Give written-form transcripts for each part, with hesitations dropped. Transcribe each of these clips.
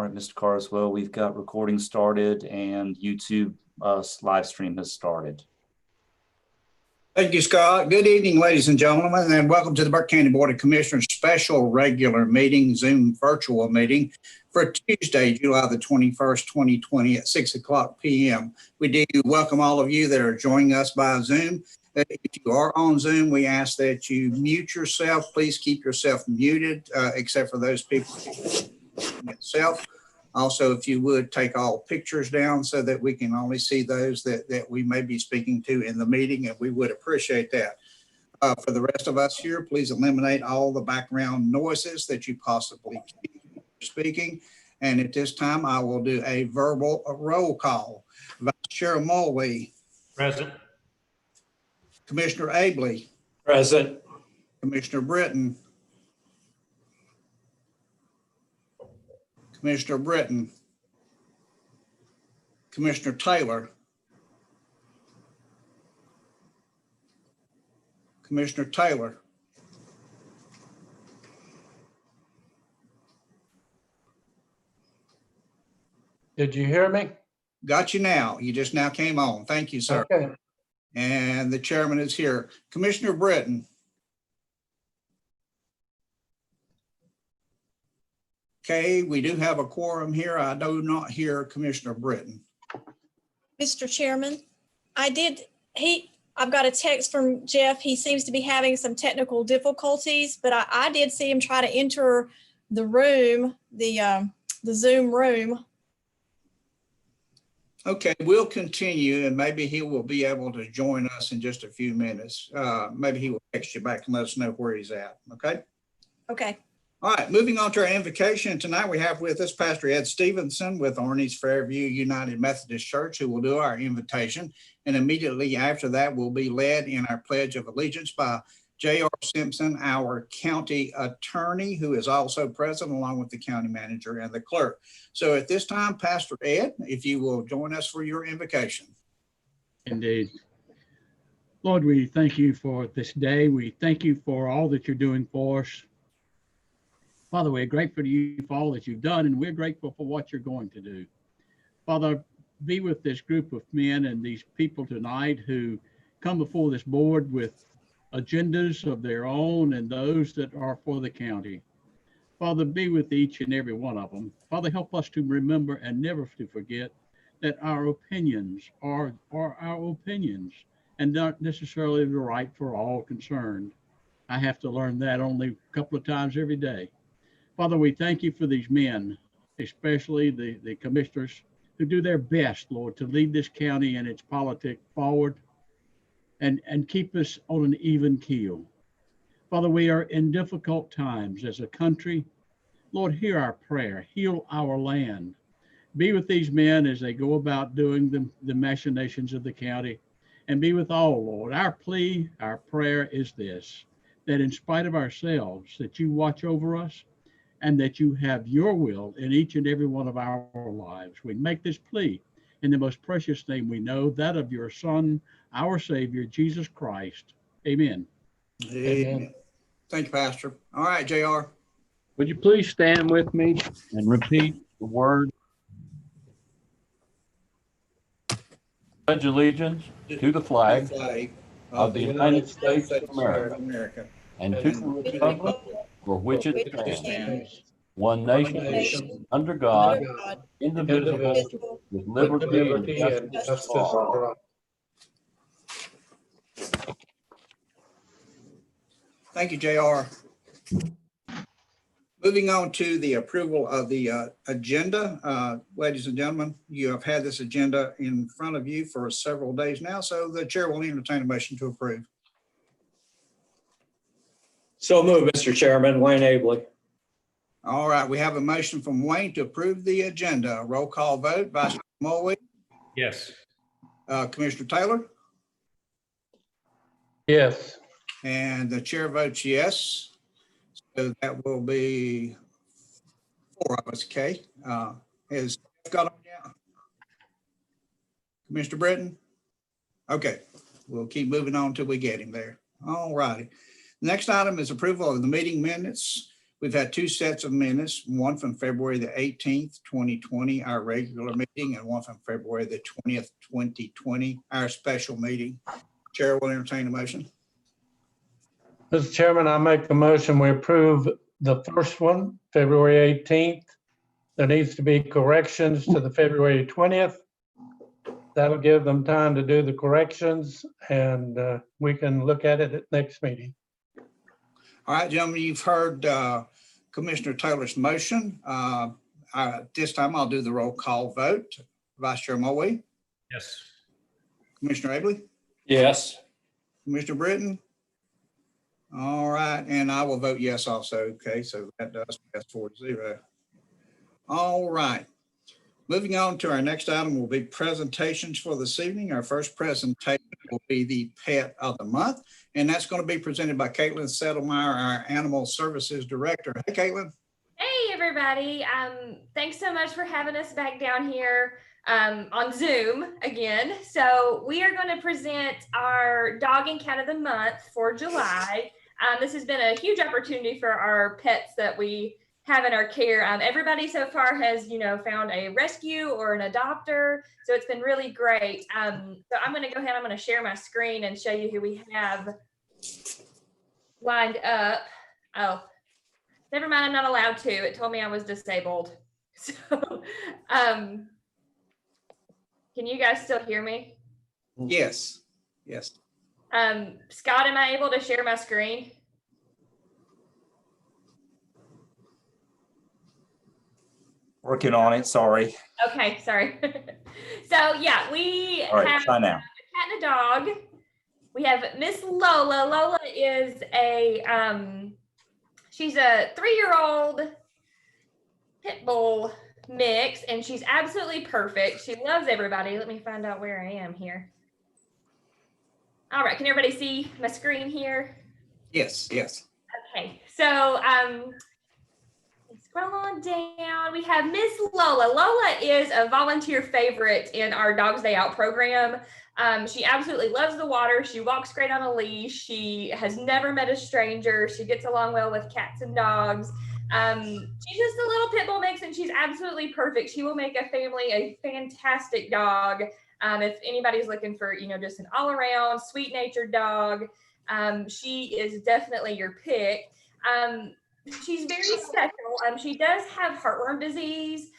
All right, Mr. Carswell, we've got recording started and YouTube live stream has started. Thank you, Scott. Good evening, ladies and gentlemen, and welcome to the Burke County Board of Commissioners special regular meeting, Zoom virtual meeting for Tuesday, July the 21st, 2020 at 6:00 p.m. We do welcome all of you that are joining us by Zoom. If you are on Zoom, we ask that you mute yourself. Please keep yourself muted, except for those people itself. Also, if you would take all pictures down so that we can only see those that we may be speaking to in the meeting, and we would appreciate that. For the rest of us here, please eliminate all the background noises that you possibly can speaking. And at this time, I will do a roll call. Vice Chair Mulwee. Present. Commissioner Abley. Present. Commissioner Britton. Commissioner Britton. Commissioner Taylor. Commissioner Taylor. Did you hear me? Got you now. You just now came on. Thank you, sir. Okay. And the chairman is here. Commissioner Britton. Okay, we do have a quorum here. I do not hear Commissioner Britton. Mr. Chairman, I've got a text from Jeff. He seems to be having some technical difficulties, but I did see him try to enter the room, the Zoom room. Okay, we'll continue and maybe he will be able to join us in just a few minutes. Maybe he will text you back and let us know where he's at, okay? Okay. All right, moving on to our invocation. Tonight we have with us Pastor Ed Stevenson with Arnie's Fairview United Methodist Church, who will do our invitation. And immediately after that, we'll be led in our Pledge of Allegiance by J.R. Simpson, our county attorney, who is also present along with the county manager and the clerk. So at this time, Pastor Ed, if you will join us for your invocation. Indeed. Lord, we thank you for this day. We thank you for all that you're doing for us. Father, we're grateful to you for all that you've done, and we're grateful for what you're going to do. Father, be with this group of men and these people tonight who come before this board with agendas of their own and those that are for the county. Father, be with each and every one of them. Father, help us to remember and never to forget that our opinions are our opinions and not necessarily the right for all concerned. I have to learn that only a couple of times every day. Father, we thank you for these men, especially the commissioners who do their best, Lord, to lead this county and its politics forward and keep us on an even keel. Father, we are in difficult times as a country. Lord, hear our prayer, heal our land. Be with these men as they go about doing the machinations of the county, and be with all, Lord. Our plea, our prayer is this, that in spite of ourselves, that you watch over us, and that you have your will in each and every one of our lives. We make this plea in the most precious name we know, that of your Son, our Savior, Jesus Christ. Amen. Amen. Thank you, Pastor. All right, JR. Would you please stand with me and repeat the word? Pledge allegiance to the flag of the United States of America and to the republic for which it stands, one nation, under God, indivisible, with liberty and justice for all. Thank you, JR. Moving on to the approval of the agenda. Ladies and gentlemen, you have had this agenda in front of you for several days now, so the chair will entertain a motion to approve. So moved, Mr. Chairman. Wayne Abley. All right, we have a motion from Wayne to approve the agenda. Roll call vote. Vice Mulwee. Yes. Commissioner Taylor. Yes. And the chair votes yes. So that will be 4 of us, okay? Has got on down? Commissioner Britton? Okay, we'll keep moving on until we get him there. All righty. Next item is approval of the meeting minutes. We've had two sets of minutes, one from February the 18th, 2020, our regular meeting, and one from February the 20th, 2020, our special meeting. Chair will entertain a motion. Mr. Chairman, I make a motion, we approve the first one, February 18th. There needs to be corrections to the February 20th. That'll give them time to do the corrections, and we can look at it at next meeting. All right, gentlemen, you've heard Commissioner Taylor's motion. This time I'll do the roll call vote. Vice Chair Mulway, Yes. Commissioner Abley, Yes. Commissioner Britton. All right, and I will vote yes also. Okay, so that does pass 4-0. All right. Moving on to our next item will be presentations for this evening. Our first presentation will be the Pet of the Month, and that's going to be presented by Caitlin Settlemeyer, our Animal Services Director. Hey, Caitlin. Hey, everybody. Thanks so much for having us back down here on Zoom again. So we are going to present our Dog and Cat of the Month for July. This has been a huge opportunity for our pets that we have in our care. Everybody so far has, found a rescue or an adopter. So it's been really great. So I'm going to go ahead, I'm going to share my screen and show you who we have lined up. Oh, never mind, I'm not allowed to. It told me I was disabled. So, can you guys still hear me? Yes. Yes. Scott, am I able to share my screen? Working on it, sorry. Okay, sorry. So yeah, we All right, have try now. a cat and a dog. We have Miss Lola. Lola is she's a 3-year-old pit bull mix, and she's absolutely perfect. She loves everybody. Let me find out where I am here. All right, can everybody see my screen here? Yes. Yes. Okay, so scroll on down. We have Miss Lola. Lola is a volunteer favorite in our Dogs Day Out program. She absolutely loves the water. She walks great on a leash. She has never met a stranger. She gets along well with cats and dogs. She's just a little pit bull mix, and she's absolutely perfect. She will make a family a fantastic dog. If anybody's looking for, just an all-around sweet-natured dog, she is definitely your pick. She's very special. She does have heartworm disease,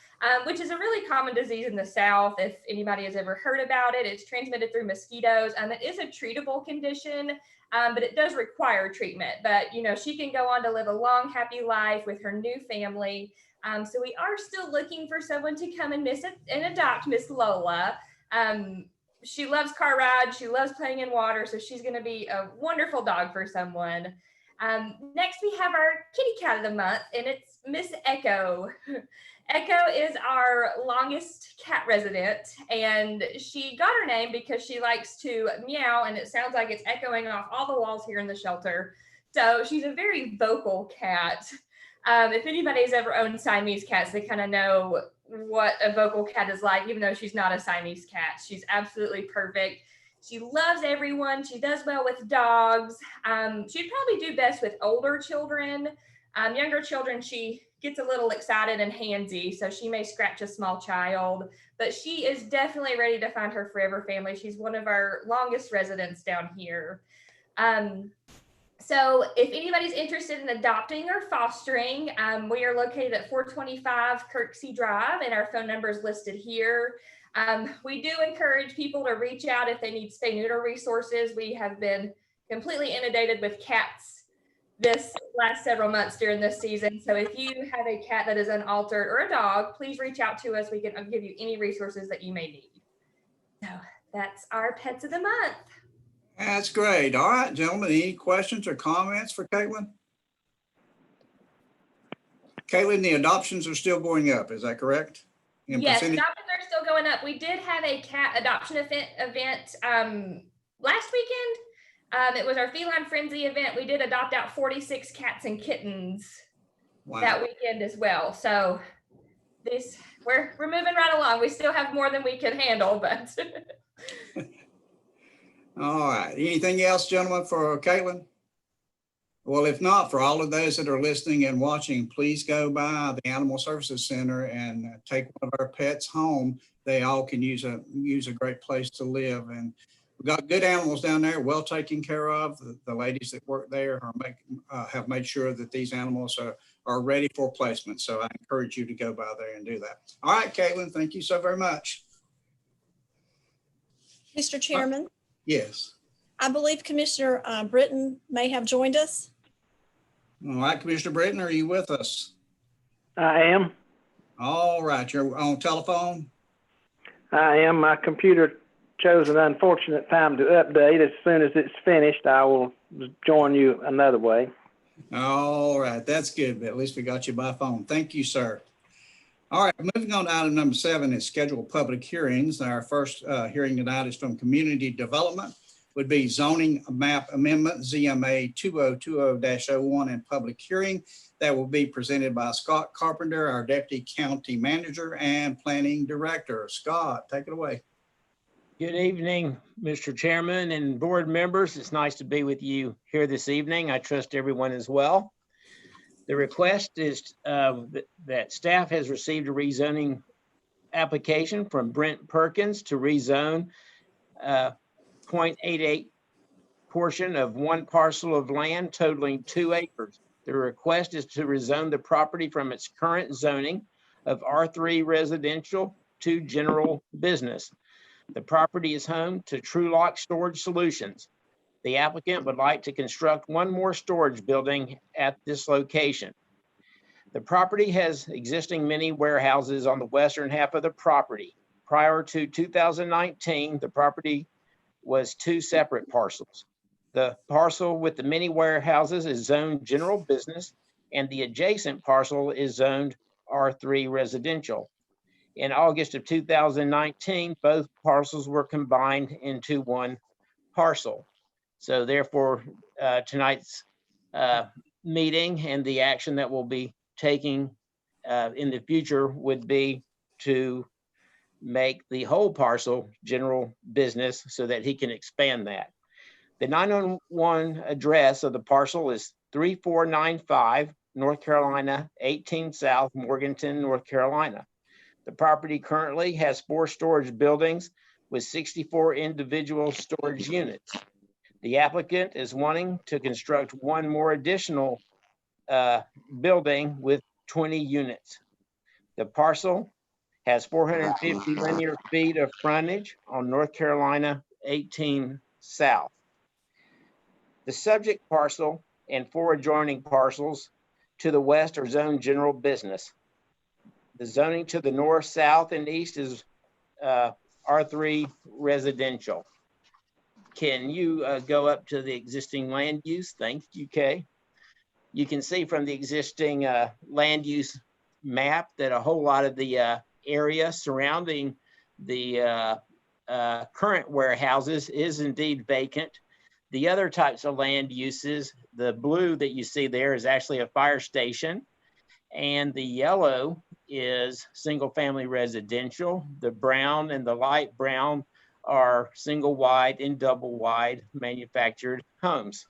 which is a really common disease in the South. If anybody has ever heard about it, it's transmitted through mosquitoes. It is a treatable condition, but it does require treatment. But, she can go on to live a long, happy life with her new family. So we are still looking for someone to come and adopt Miss Lola. She loves car rides. She loves playing in water. So she's going to be a wonderful dog for someone. Next, we have our kitty cat of the month, and it's Miss Echo. Echo is our longest cat resident, and she got her name because she likes to meow, and it sounds like it's echoing off all the walls here in the shelter. So she's a very vocal cat. If anybody's ever owned Siamese cats, they kind of know what a vocal cat is like, even though she's not a Siamese cat. She's absolutely perfect. She loves everyone. She does well with dogs. She'd probably do best with older children. Younger children, she gets a little excited and handsy, so she may scratch a small child, but she is definitely ready to find her forever family. She's one of our longest residents down here. So if anybody's interested in adopting or fostering, we are located at 425 Kirksey Drive, and our phone number is listed here. We do encourage people to reach out if they need spay-neuter resources. We have been completely inundated with cats this last several months during this season. So if you have a cat that is unaltered or a dog, please reach out to us. We can give you any resources that you may need. So that's our Pets of the Month. That's great. All right, gentlemen, any questions or comments for Caitlin? Caitlin, the adoptions are still going up. Is that correct? Yes, adoptions are still going up. We did have a cat adoption event last weekend. It was our Feline Frenzy event. We did adopt out 46 cats and kittens that weekend as well. So we're moving right along. We still have more than we can handle, but. All right. Anything else, gentlemen, for Caitlin? Well, if not, for all of those that are listening and watching, please go by the Animal Services Center and take one of our pets home. They all can use a great place to live. And we've got good animals down there, well taken care of. The ladies that work there have made sure that these animals are ready for placement. So I encourage you to go by there and do that. All right, Caitlin, thank you so very much. Mr. Chairman, Yes. I believe Commissioner Britton may have joined us. All right, Commissioner Britton, are you with us? I am. All right, you're on telephone? I am. My computer chose an unfortunate time to update. As soon as it's finished, I will join you another way. All right, that's good, but at least we got you by phone. Thank you, sir. All right, moving on to item number 7 is scheduled public hearings. Our first hearing tonight is from Community Development, would be zoning map amendment, ZMA 2020-01 in public hearing. That will be presented by Scott Carpenter, our Deputy County Manager and Planning Director. Scott, take it away. Good evening, Mr. Chairman and board members. It's nice to be with you here this evening. I trust everyone is well. The request is that staff has received a rezoning application from Brent Perkins to rezone 0.88 portion of one parcel of land totaling 2 acres. The request is to rezone the property from its current zoning of R3 residential to general business. The property is home to TrueLock Storage Solutions. The applicant would like to construct one more storage building at this location. The property has existing mini warehouses on the western half of the property. Prior to 2019, the property was 2 separate parcels. The parcel with the mini warehouses is zoned general business, and the adjacent parcel is zoned R3 residential. In August of 2019, both parcels were combined into one parcel. So therefore, tonight's meeting and the action that we'll be taking in the future would be to make the whole parcel general business so that he can expand that. The 911 address of the parcel is 3495 North Carolina, 18 South, Morganton, North Carolina. The property currently has 4 storage buildings with 64 individual storage units. The applicant is wanting to construct one more additional building with 20 units. The parcel has 450 linear feet of frontage on North Carolina 18 South. The subject parcel and 4 adjoining parcels to the west are zoned general business. The zoning to the north, south, and east is R3 residential. Can you go up to the existing land use? Thank you, Kay. You can see from the existing land use map that a whole lot of the area surrounding the current warehouses is indeed vacant. The other types of land uses, the blue that you see there is actually a fire station, and the yellow is single family residential. The brown and the light brown are single wide and double wide manufactured homes.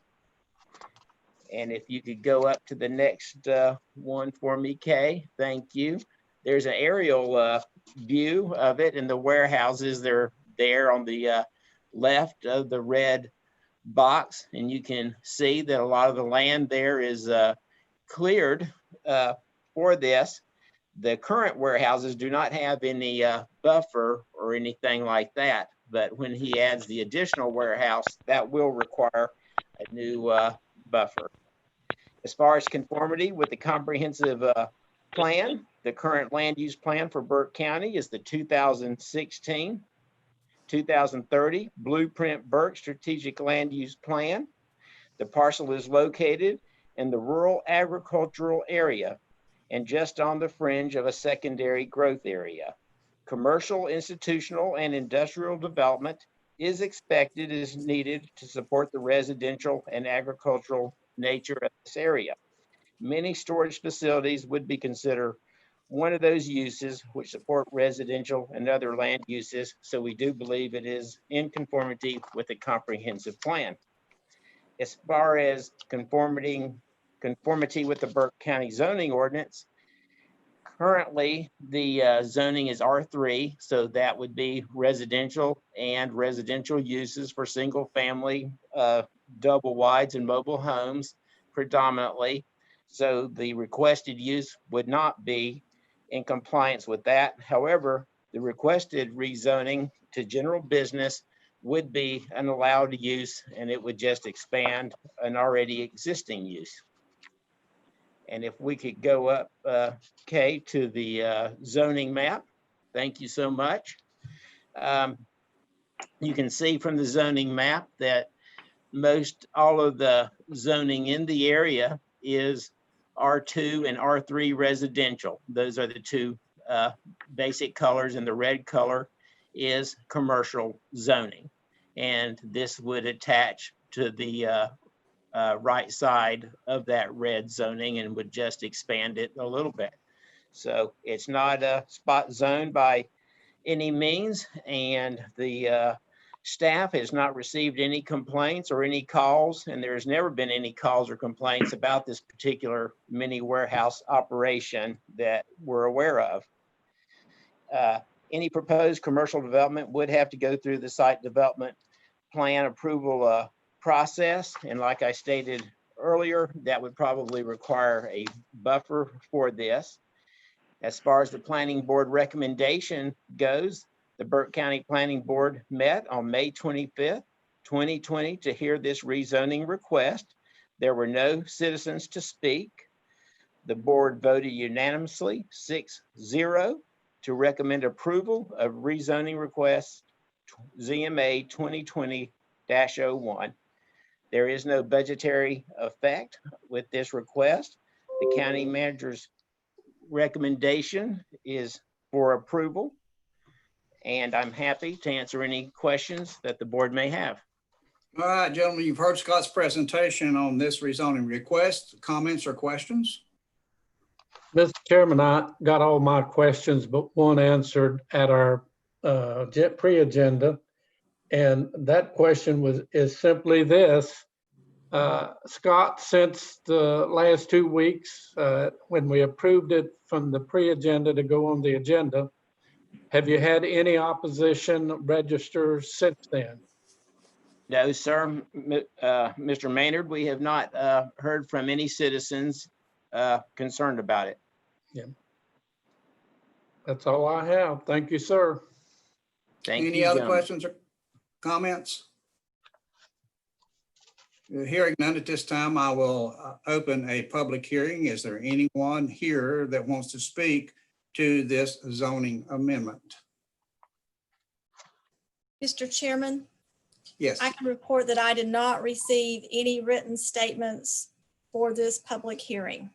And if you could go up to the next one for me, Kay, thank you. There's an aerial view of it, and the warehouses, they're there on the left of the red box, and you can see that a lot of the land there is cleared for this. The current warehouses do not have any buffer or anything like that, but when he adds the additional warehouse, that will require a new buffer. As far as conformity with the comprehensive plan, the current land use plan for Burke County is the 2016-2030 Blueprint Burke Strategic Land Use Plan. The parcel is located in the rural agricultural area and just on the fringe of a secondary growth area. Commercial, institutional, and industrial development is expected as needed to support the residential and agricultural nature of this area. Many storage facilities would be considered one of those uses which support residential and other land uses, so we do believe it is in conformity with the comprehensive plan. As far as conformity with the Burke County zoning ordinance, currently the zoning is R3, so that would be residential and residential uses for single family, double wides and mobile homes predominantly. So the requested use would not be in compliance with that. However, the requested rezoning to general business would be an allowed use, and it would just expand an already existing use. And if we could go up, Kay, to the zoning map. Thank you so much. You can see from the zoning map that all of the zoning in the area is R2 and R3 residential. Those are the two basic colors, and the red color is commercial zoning. And this would attach to the right side of that red zoning and would just expand it a little bit. So it's not a spot zone by any means, and the staff has not received any complaints or any calls, and there's never been any calls or complaints about this particular mini warehouse operation that we're aware of. Any proposed commercial development would have to go through the site development plan approval process. And like I stated earlier, that would probably require a buffer for this. As far as the planning board recommendation goes, the Burke County Planning Board met on May 25th, 2020 to hear this rezoning request. There were no citizens to speak. The board voted unanimously 6-0 to recommend approval of rezoning request ZMA 2020-01. There is no budgetary effect with this request. The county manager's recommendation is for approval, and I'm happy to answer any questions that the board may have. All right, gentlemen, you've heard Scott's presentation on this rezoning request. Comments or questions? Mr. Chairman, I got all my questions, but one answered at our pre-agenda. And that question is simply this. Scott, since the last 2 weeks, when we approved it from the pre-agenda to go on the agenda, have you had any opposition register since then? No, sir. Mr. Maynard, we have not heard from any citizens concerned about it. Yeah. That's all I have. Thank you, sir. Thank you. Any other gentlemen. questions or comments? Hearing none at this time, I will open a public hearing. Is there anyone here that wants to speak to this zoning amendment? Mr. Chairman, Yes. I can report that I did not receive any written statements for this public hearing.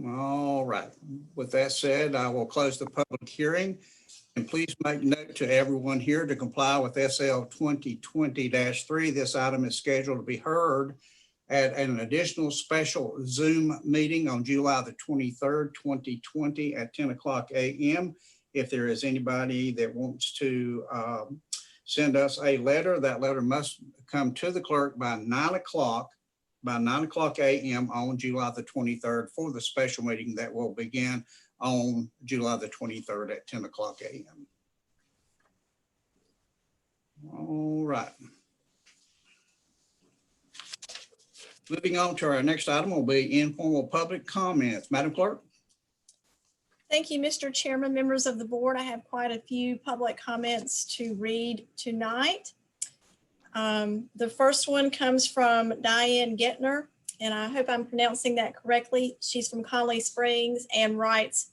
All right. With that said, I will close the public hearing. And please make note to everyone here to comply with SL 2020-3. This item is scheduled to be heard at an additional special Zoom meeting on July the 23rd, 2020 at 10:00 a.m. If there is anybody that wants to send us a letter, that letter must come to the clerk by 9:00 a.m. on July the 23rd for the special meeting that will begin on July the 23rd at 10:00 a.m. All right. Moving on to our next item will be informal public comments. Madam Clerk. Thank you, Mr. Chairman, members of the board. I have quite a few public comments to read tonight. The first one comes from Diane Gettner, and I hope I'm pronouncing that correctly. She's from Conley Springs and writes,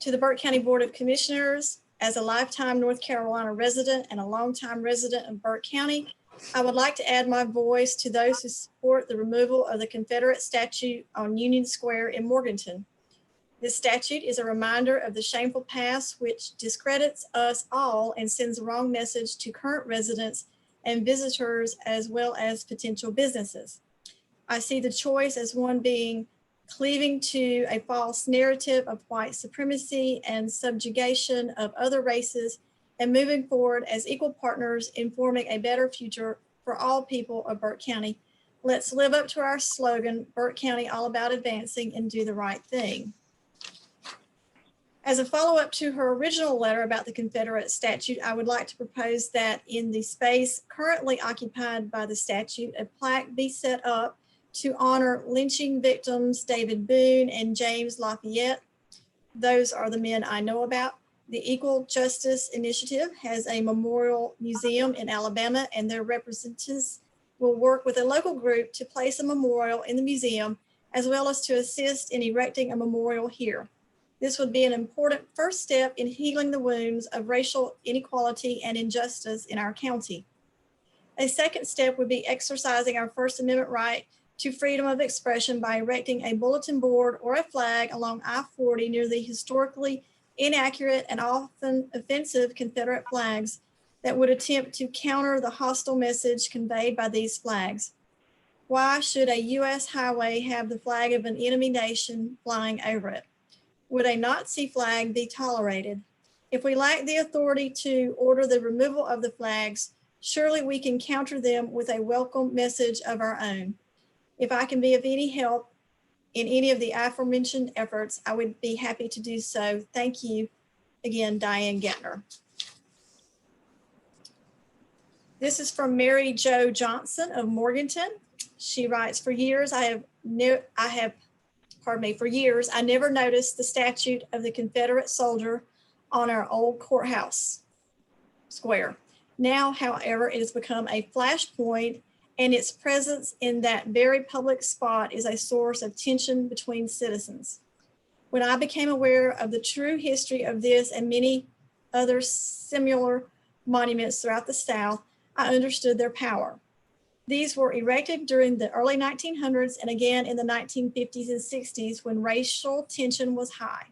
to the Burke County Board of Commissioners, as a lifetime North Carolina resident and a longtime resident of Burke County, I would like to add my voice to those who support the removal of the Confederate statue on Union Square in Morganton. This statute is a reminder of the shameful past, which discredits us all and sends the wrong message to current residents and visitors, as well as potential businesses. I see the choice as one being cleaving to a false narrative of white supremacy and subjugation of other races, and moving forward as equal partners in forming a better future for all people of Burke County. Let's live up to our slogan, Burke County, all about advancing and do the right thing. As a follow-up to her original letter about the Confederate statute, I would like to propose that in the space currently occupied by the statute, a plaque be set up to honor lynching victims David Boone and James Lafayette. Those are the men I know about. The Equal Justice Initiative has a memorial museum in Alabama, and their representatives will work with a local group to place a memorial in the museum, as well as to assist in erecting a memorial here. This would be an important first step in healing the wounds of racial inequality and injustice in our county. A second step would be exercising our First Amendment right to freedom of expression by erecting a bulletin board or a flag along I-40 near the historically inaccurate and often offensive Confederate flags that would attempt to counter the hostile message conveyed by these flags. Why should a U.S. highway have the flag of an enemy nation flying over it? Would a Nazi flag be tolerated? If we lack the authority to order the removal of the flags, surely we can counter them with a welcome message of our own. If I can be of any help in any of the aforementioned efforts, I would be happy to do so. Thank you again, Diane Gettner. This is from Mary Jo Johnson of Morganton. She writes, for years I never noticed the statue of the Confederate soldier on our old courthouse square. Now, however, it has become a flashpoint, and its presence in that very public spot is a source of tension between citizens. When I became aware of the true history of this and many other similar monuments throughout the South, I understood their power. These were erected during the early 1900s and again in the 1950s and 60s when racial tension was high.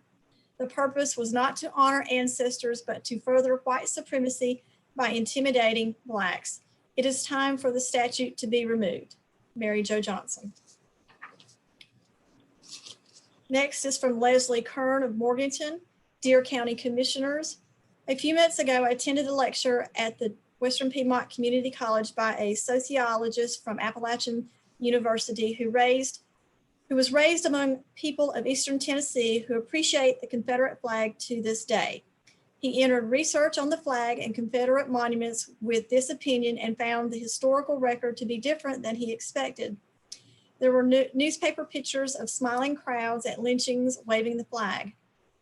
The purpose was not to honor ancestors, but to further white supremacy by intimidating Blacks. It is time for the statute to be removed. Mary Jo Johnson. Next is from Leslie Kern of Morganton. Dear County Commissioners, a few minutes ago, I attended a lecture at the Western Piedmont Community College by a sociologist from Appalachian University who was raised among people of Eastern Tennessee who appreciate the Confederate flag to this day. He entered research on the flag and Confederate monuments with this opinion and found the historical record to be different than he expected. There were newspaper pictures of smiling crowds at lynchings waving the flag.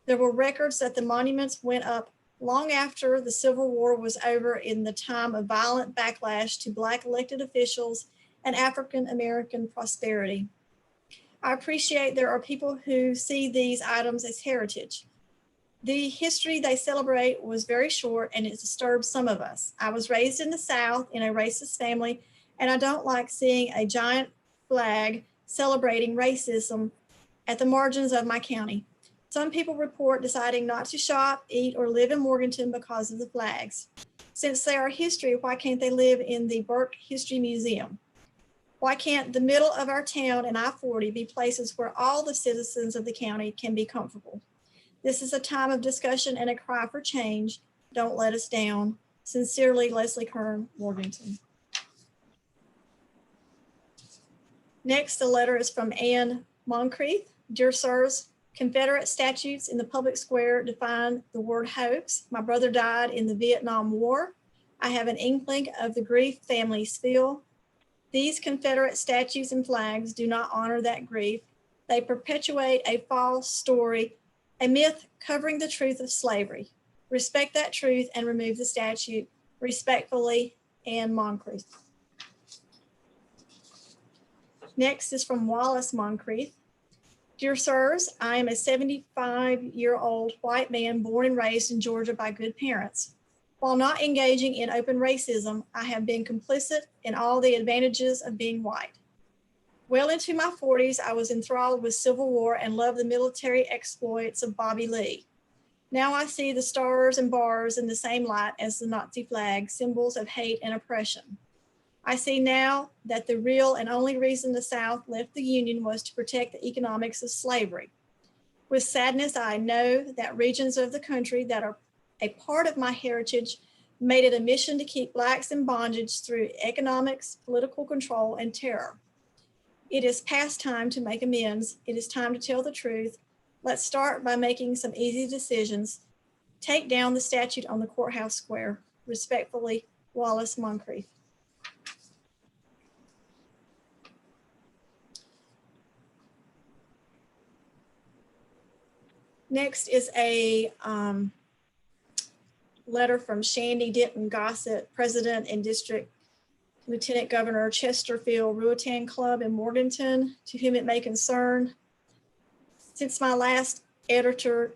There were records that the monuments went up long after the Civil War was over in the time of violent backlash to Black elected officials and African American prosperity. I appreciate there are people who see these items as heritage. The history they celebrate was very short and it disturbs some of us. I was raised in the South in a racist family, and I don't like seeing a giant flag celebrating racism at the margins of my county. Some people report deciding not to shop, eat, or live in Morganton because of the flags. Since they are history, why can't they live in the Burke History Museum? Why can't the middle of our town and I-40 be places where all the citizens of the county can be comfortable? This is a time of discussion and a cry for change. Don't let us down. Sincerely, Leslie Kern, Morganton. Next, the letter is from Anne Moncrief. Dear sirs, Confederate statutes in the public square define the word hoax. My brother died in the Vietnam War. I have an inkling of the grief families feel. These Confederate statues and flags do not honor that grief. They perpetuate a false story, a myth covering the truth of slavery. Respect that truth and remove the statute. Respectfully, Anne Moncrief. Next is from Wallace Moncrief. Dear sirs, I am a 75-year-old white man born and raised in Georgia by good parents. While not engaging in open racism, I have been complicit in all the advantages of being white. Well into my 40s, I was enthralled with Civil War and loved the military exploits of Bobby Lee. Now I see the stars and bars in the same light as the Nazi flag, symbols of hate and oppression. I see now that the real and only reason the South left the Union was to protect the economics of slavery. With sadness, I know that regions of the country that are a part of my heritage made it a mission to keep Blacks in bondage through economics, political control, and terror. It is past time to make amends. It is time to tell the truth. Let's start by making some easy decisions. Take down the statue on the courthouse square. Respectfully, Wallace Moncrief. Next is a letter from Shandy Denton Gossett, President and District Lieutenant Governor Chesterfield Ruatan Club in Morganton, to whom it may concern. Since my last letter to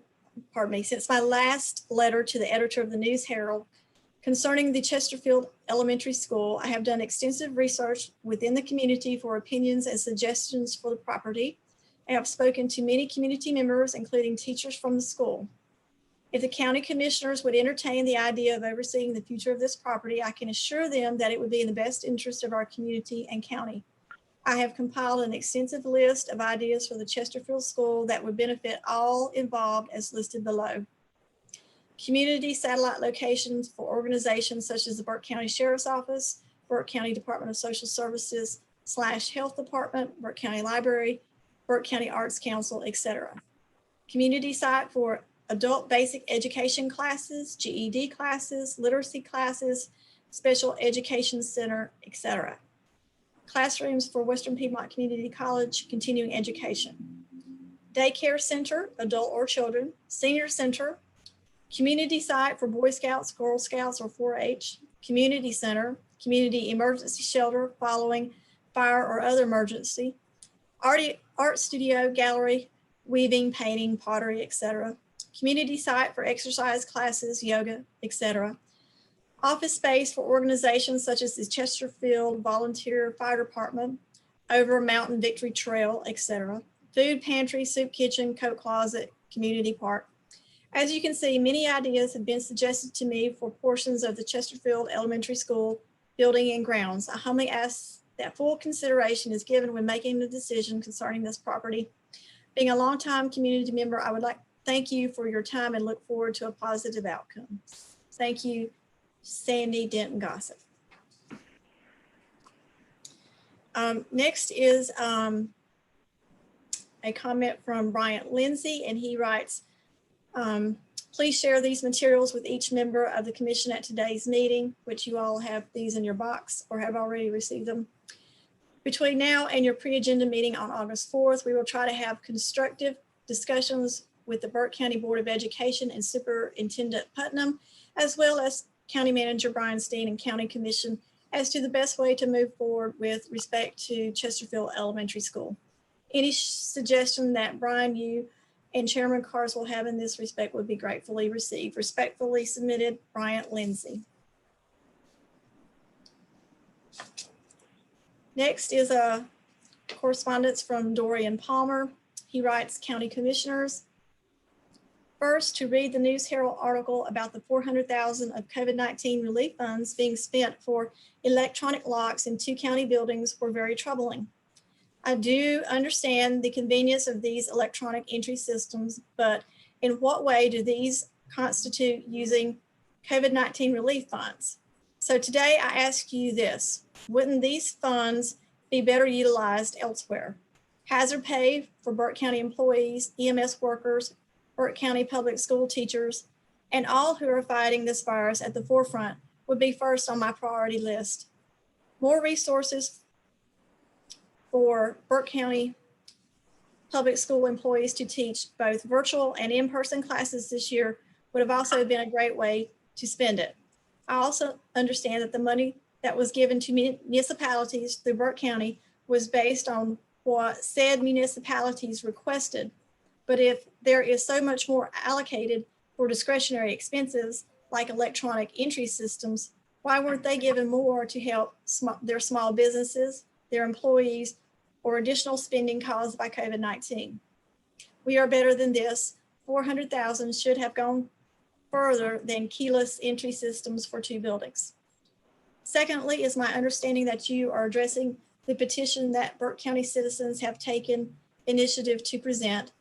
the editor of the News Herald concerning the Chesterfield Elementary School, I have done extensive research within the community for opinions and suggestions for the property. I have spoken to many community members, including teachers from the school. If the county commissioners would entertain the idea of overseeing the future of this property, I can assure them that it would be in the best interest of our community and county. I have compiled an extensive list of ideas for the Chesterfield School that would benefit all involved as listed below. Community satellite locations for organizations such as the Burke County Sheriff's Office, Burke County Department of Social Services / Health Department, Burke County Library, Burke County Arts Council, etc. Community site for adult basic education classes, GED classes, literacy classes, special education center, etc. Classrooms for Western Piedmont Community College continuing education. Daycare center, adult or children, senior center, community site for Boy Scouts, Girl Scouts, or 4-H, community center, community emergency shelter following fire or other emergency, art studio, gallery, weaving, painting, pottery, etc. Community site for exercise classes, yoga, etc. Office space for organizations such as the Chesterfield Volunteer Fire Department, Over Mountain Victory Trail, etc. Food pantry, soup kitchen, coat closet, community park. As you can see, many ideas have been suggested to me for portions of the Chesterfield Elementary School building and grounds. I humbly ask that full consideration is given when making the decision concerning this property. Being a longtime community member, I would like to thank you for your time and look forward to a positive outcome. Thank you, Sandy Denton Gossett. Next is a comment from Bryant Lindsay, and he writes, please share these materials with each member of the commission at today's meeting, which you all have these in your box or have already received them. Between now and your pre-agenda meeting on August 4th, we will try to have constructive discussions with the Burke County Board of Education and Superintendent Putnam, as well as County Manager Brian Steen and County Commission, as to the best way to move forward with respect to Chesterfield Elementary School. Any suggestion that Brian, you and Chairman Cars will have in this respect would be gratefully received. Respectfully submitted, Bryant Lindsay. Next is a correspondence from Dorian Palmer. He writes, County Commissioners, first, to read the News Herald article about the $400,000 of COVID-19 relief funds being spent for electronic locks in 2 county buildings were very troubling. I do understand the convenience of these electronic entry systems, but in what way do these constitute using COVID-19 relief funds? So today I ask you this, wouldn't these funds be better utilized elsewhere? Hazard pay for Burke County employees, EMS workers, Burke County public school teachers, and all who are fighting this virus at the forefront would be first on my priority list. More resources for Burke County public school employees to teach both virtual and in-person classes this year would have also been a great way to spend it. I also understand that the money that was given to municipalities through Burke County was based on what said municipalities requested. But if there is so much more allocated for discretionary expenses like electronic entry systems, why weren't they given more to help their small businesses, their employees, or additional spending caused by COVID-19? We are better than this. $400,000 should have gone further than keyless entry systems for 2 buildings. Secondly, is my understanding that you are addressing the petition that Burke County citizens have taken initiative to present.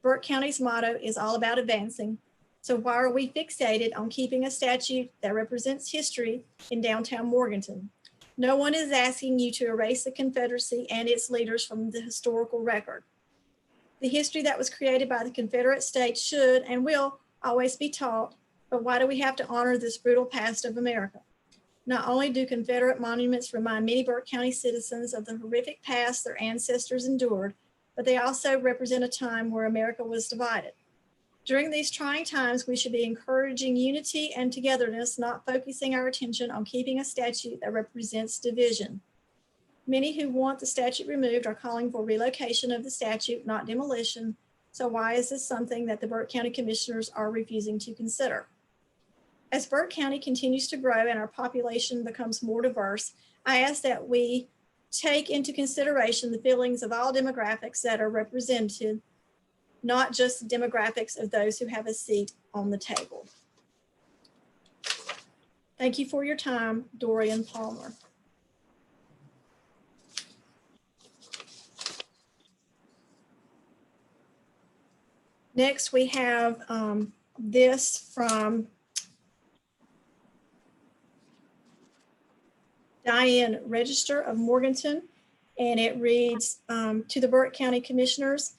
Burke County's motto is all about advancing. So why are we fixated on keeping a statue that represents history in downtown Morganton? No one is asking you to erase the Confederacy and its leaders from the historical record. The history that was created by the Confederate States should and will always be taught, but why do we have to honor this brutal past of America? Not only do Confederate monuments remind many Burke County citizens of the horrific past their ancestors endured, but they also represent a time where America was divided. During these trying times, we should be encouraging unity and togetherness, not focusing our attention on keeping a statute that represents division. Many who want the statute removed are calling for relocation of the statute, not demolition. So why is this something that the Burke County Commissioners are refusing to consider? As Burke County continues to grow and our population becomes more diverse, I ask that we take into consideration the feelings of all demographics that are represented, not just the demographics of those who have a seat on the table. Thank you for your time, Dorian Palmer. Next, we have this from Diane Register of Morganton, and it reads, to the Burke County Commissioners,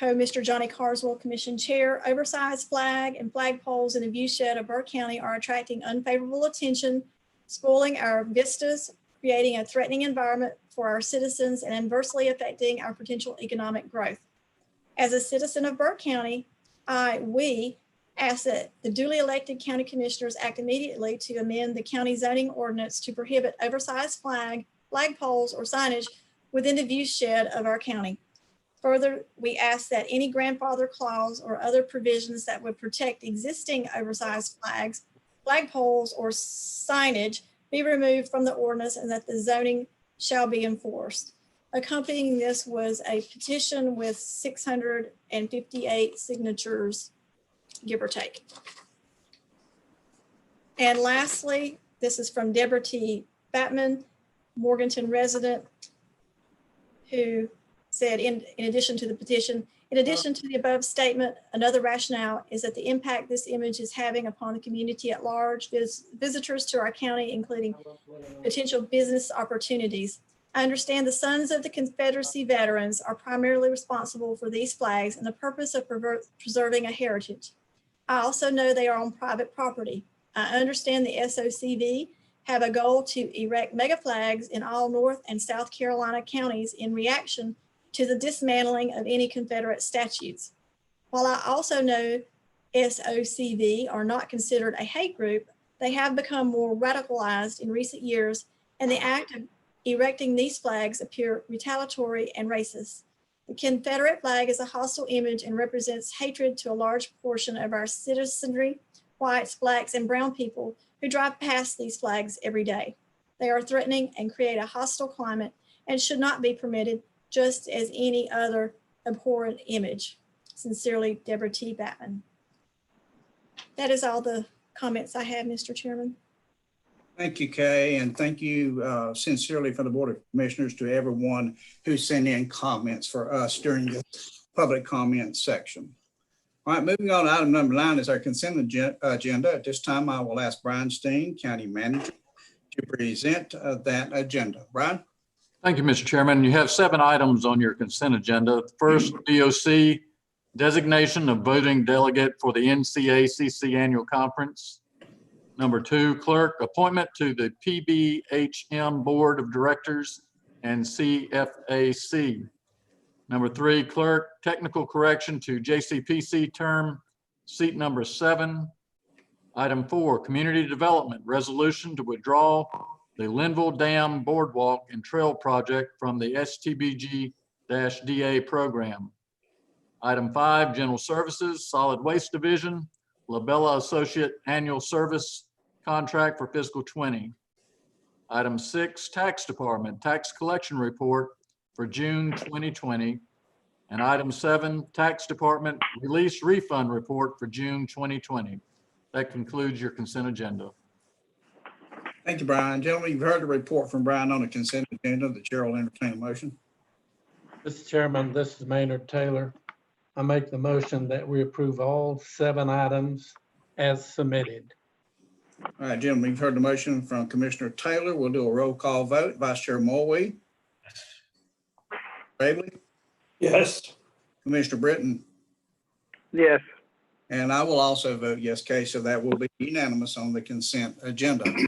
Mr. Johnny Carswell, Commission Chair, oversized flag and flagpoles in the view shed of Burke County are attracting unfavorable attention, spoiling our vistas, creating a threatening environment for our citizens, and adversely affecting our potential economic growth. As a citizen of Burke County, we ask that the duly elected county commissioners act immediately to amend the county zoning ordinance to prohibit oversized flagpoles or signage within the view shed of our county. Further, we ask that any grandfather clause or other provisions that would protect existing oversized flagpoles or signage be removed from the ordinance, and that the zoning shall be enforced. Accompanying this was a petition with 658 signatures, give or take. And lastly, this is from Deborah T. Batman, Morganton resident, who said, in addition to the petition, in addition to the above statement, another rationale is that the impact this image is having upon the community at large, visitors to our county, including potential business opportunities. I understand the Sons of the Confederacy veterans are primarily responsible for these flags and the purpose of preserving a heritage. I also know they are on private property. I understand the SOCV have a goal to erect mega flags in all North and South Carolina counties in reaction to the dismantling of any Confederate statues. While I also know SOCV are not considered a hate group, they have become more radicalized in recent years, and the act of erecting these flags appear retaliatory and racist. The Confederate flag is a hostile image and represents hatred to a large portion of our citizenry, whites, blacks, and brown people who drive past these flags every day. They are threatening and create a hostile climate and should not be permitted, just as any other abhorrent image. Sincerely, Deborah T. Batman. That is all the comments I have, Mr. Chairman. Thank you, Kay, and thank you sincerely for the Board of Commissioners to everyone who sent in comments for us during the public comment section. All right, moving on to item number 9 is our consent agenda. At this time, I will ask Brian Steen, County Manager, to present that agenda. Brian? Thank you, Mr. Chairman. You have 7 items on your consent agenda. First, DOC, designation of voting delegate for the NCACC Annual Conference. Number 2, clerk, appointment to the PBHM Board of Directors and CFAC. Number 3, clerk, technical correction to JCPC term, seat number 7. Item 4, community development, resolution to withdraw the Linville Dam Boardwalk and Trail Project from the STBG-DA program. Item 5, general services, solid waste division, Labella Associate Annual Service Contract for fiscal 20. Item 6, Tax Department, Tax Collection Report for June 2020. And item 7, Tax Department Release Refund Report for June 2020. That concludes your consent agenda. Thank you, Brian. Gentlemen, you've heard the report from Brian on the consent agenda. The chair will entertain a motion. Mr. Chairman, this is Maynard Taylor. I make the motion that we approve all 7 items as submitted. All right, gentlemen, you've heard the motion from Commissioner Taylor. We'll do a roll call vote. Vice Chair Mulwee. Bailey. Yes. Commissioner Britton. Yes. And I will also vote yes, Kay, so that will be unanimous on the consent agenda. Moving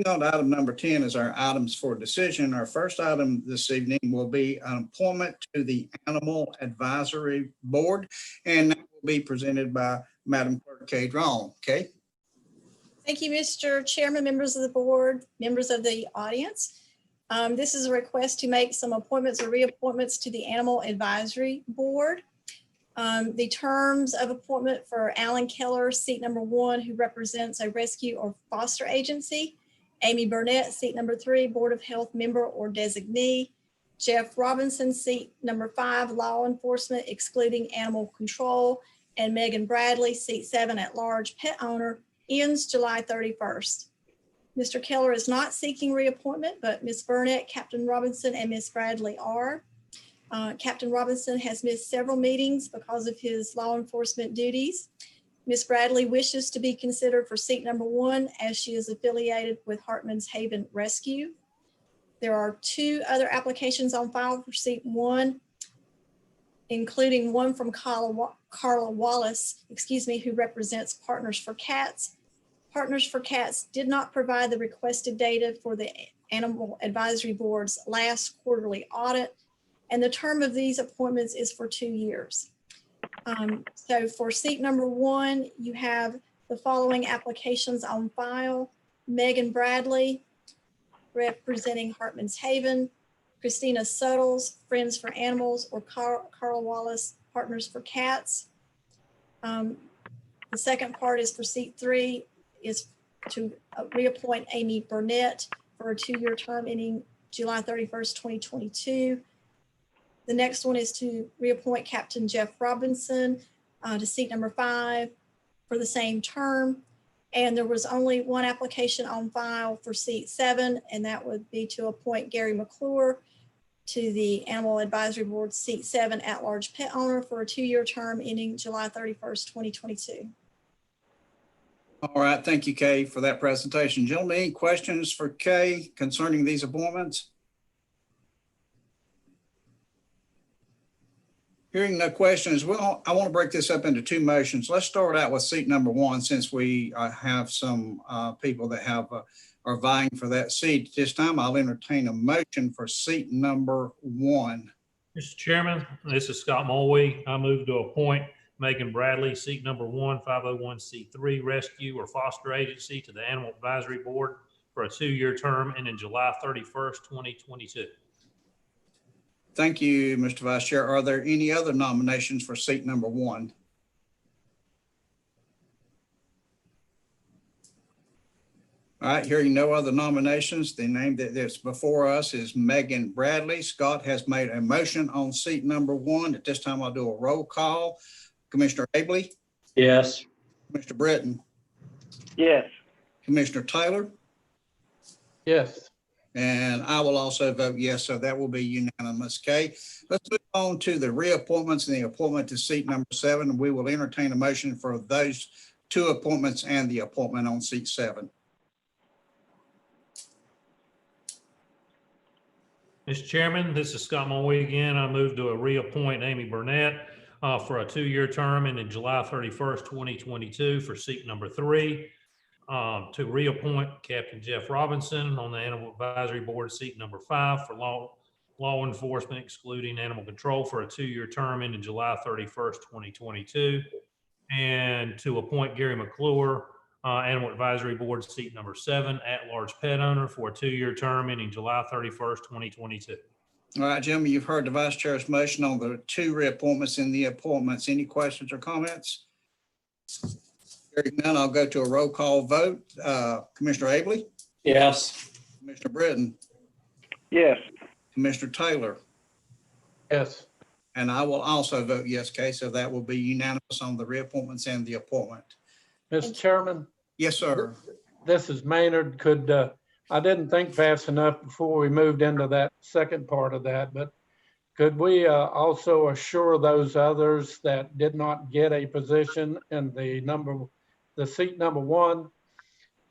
on to item number 10 is our items for decision. Our first item this evening will be an appointment to the Animal Advisory Board, and that will be presented by Madam Clerk Kay Drone. Kay? Thank you, Mr. Chairman, members of the board, members of the audience. This is a request to make some appointments or reappointments to the Animal Advisory Board. The terms of appointment for Alan Keller, seat number 1, who represents a rescue or foster agency. Amy Burnett, seat number 3, Board of Health member or designee. Jeff Robinson, seat number 5, law enforcement excluding animal control. And Megan Bradley, seat 7, at large pet owner, ends July 31st. Mr. Keller is not seeking reappointment, but Ms. Burnett, Captain Robinson, and Ms. Bradley are. Captain Robinson has missed several meetings because of his law enforcement duties. Ms. Bradley wishes to be considered for seat number 1 as she is affiliated with Hartman's Haven Rescue. There are 2 other applications on file for seat 1, including one from Carla Wallace, who represents Partners for Cats. Partners for Cats did not provide the requested data for the Animal Advisory Board's last quarterly audit, and the term of these appointments is for 2 years. So for seat number 1, you have the following applications on file: Megan Bradley, representing Hartman's Haven; Christina Suttles, Friends for Animals, or Carla Wallace, Partners for Cats. The second part is for seat 3, is to reappoint Amy Burnett for a 2-year term ending July 31st, 2022. The next one is to reappoint Captain Jeff Robinson to seat number 5 for the same term. And there was only one application on file for seat 7, and that would be to appoint Gary McClure to the Animal Advisory Board, seat 7, at-large pet owner, for a 2-year term ending July 31st, 2022. All right, thank you, Kay, for that presentation. Gentlemen, any questions for Kay concerning these appointments? Hearing no questions, well, I want to break this up into 2 motions. Let's start out with seat number 1, since we have some people that are vying for that seat. At this time, I'll entertain a motion for seat number 1. Mr. Chairman, this is Scott Mulwee. I move to appoint Megan Bradley, seat number 1, 501c3 rescue or foster agency, to the Animal Advisory Board for a 2-year term ending July 31st, 2022. Thank you, Mr. Vice Chair. Are there any other nominations for seat number 1? All right, hearing no other nominations, the name that's before us is Megan Bradley. Scott has made a motion on seat number 1. At this time, I'll do a roll call. Commissioner Abley? Yes. Commissioner Britton? Yes. Commissioner Taylor? Yes. And I will also vote yes, so that will be unanimous. Okay, let's move on to the reappointments and the appointment to seat number 7. We will entertain a motion for those 2 appointments and the appointment on seat 7. Mr. Chairman, this is Scott Mulwee again. I move to reappoint Amy Burnett for a 2-year term ending July 31st, 2022 for seat number 3. To reappoint Captain Jeff Robinson on the Animal Advisory Board, seat number 5, for law enforcement excluding animal control, for a 2-year term ending July 31st, 2022. And to appoint Gary McClure, Animal Advisory Board, seat number 7, at-large pet owner, for a 2-year term ending July 31st, 2022. All right, gentlemen, you've heard the Vice Chair's motion on the 2 reappointments and the appointments. Any questions or comments? Hearing none, I'll go to a roll call vote. Commissioner Abley? Yes. Commissioner Britton? Yes. Commissioner Taylor? Yes. And I will also vote yes, Kay, so that will be unanimous on the reappointments and the appointment. Mr. Chairman, Yes, sir. this is Maynard. I didn't think fast enough before we moved into that second part of that, but could we also assure those others that did not get a position in the seat number 1,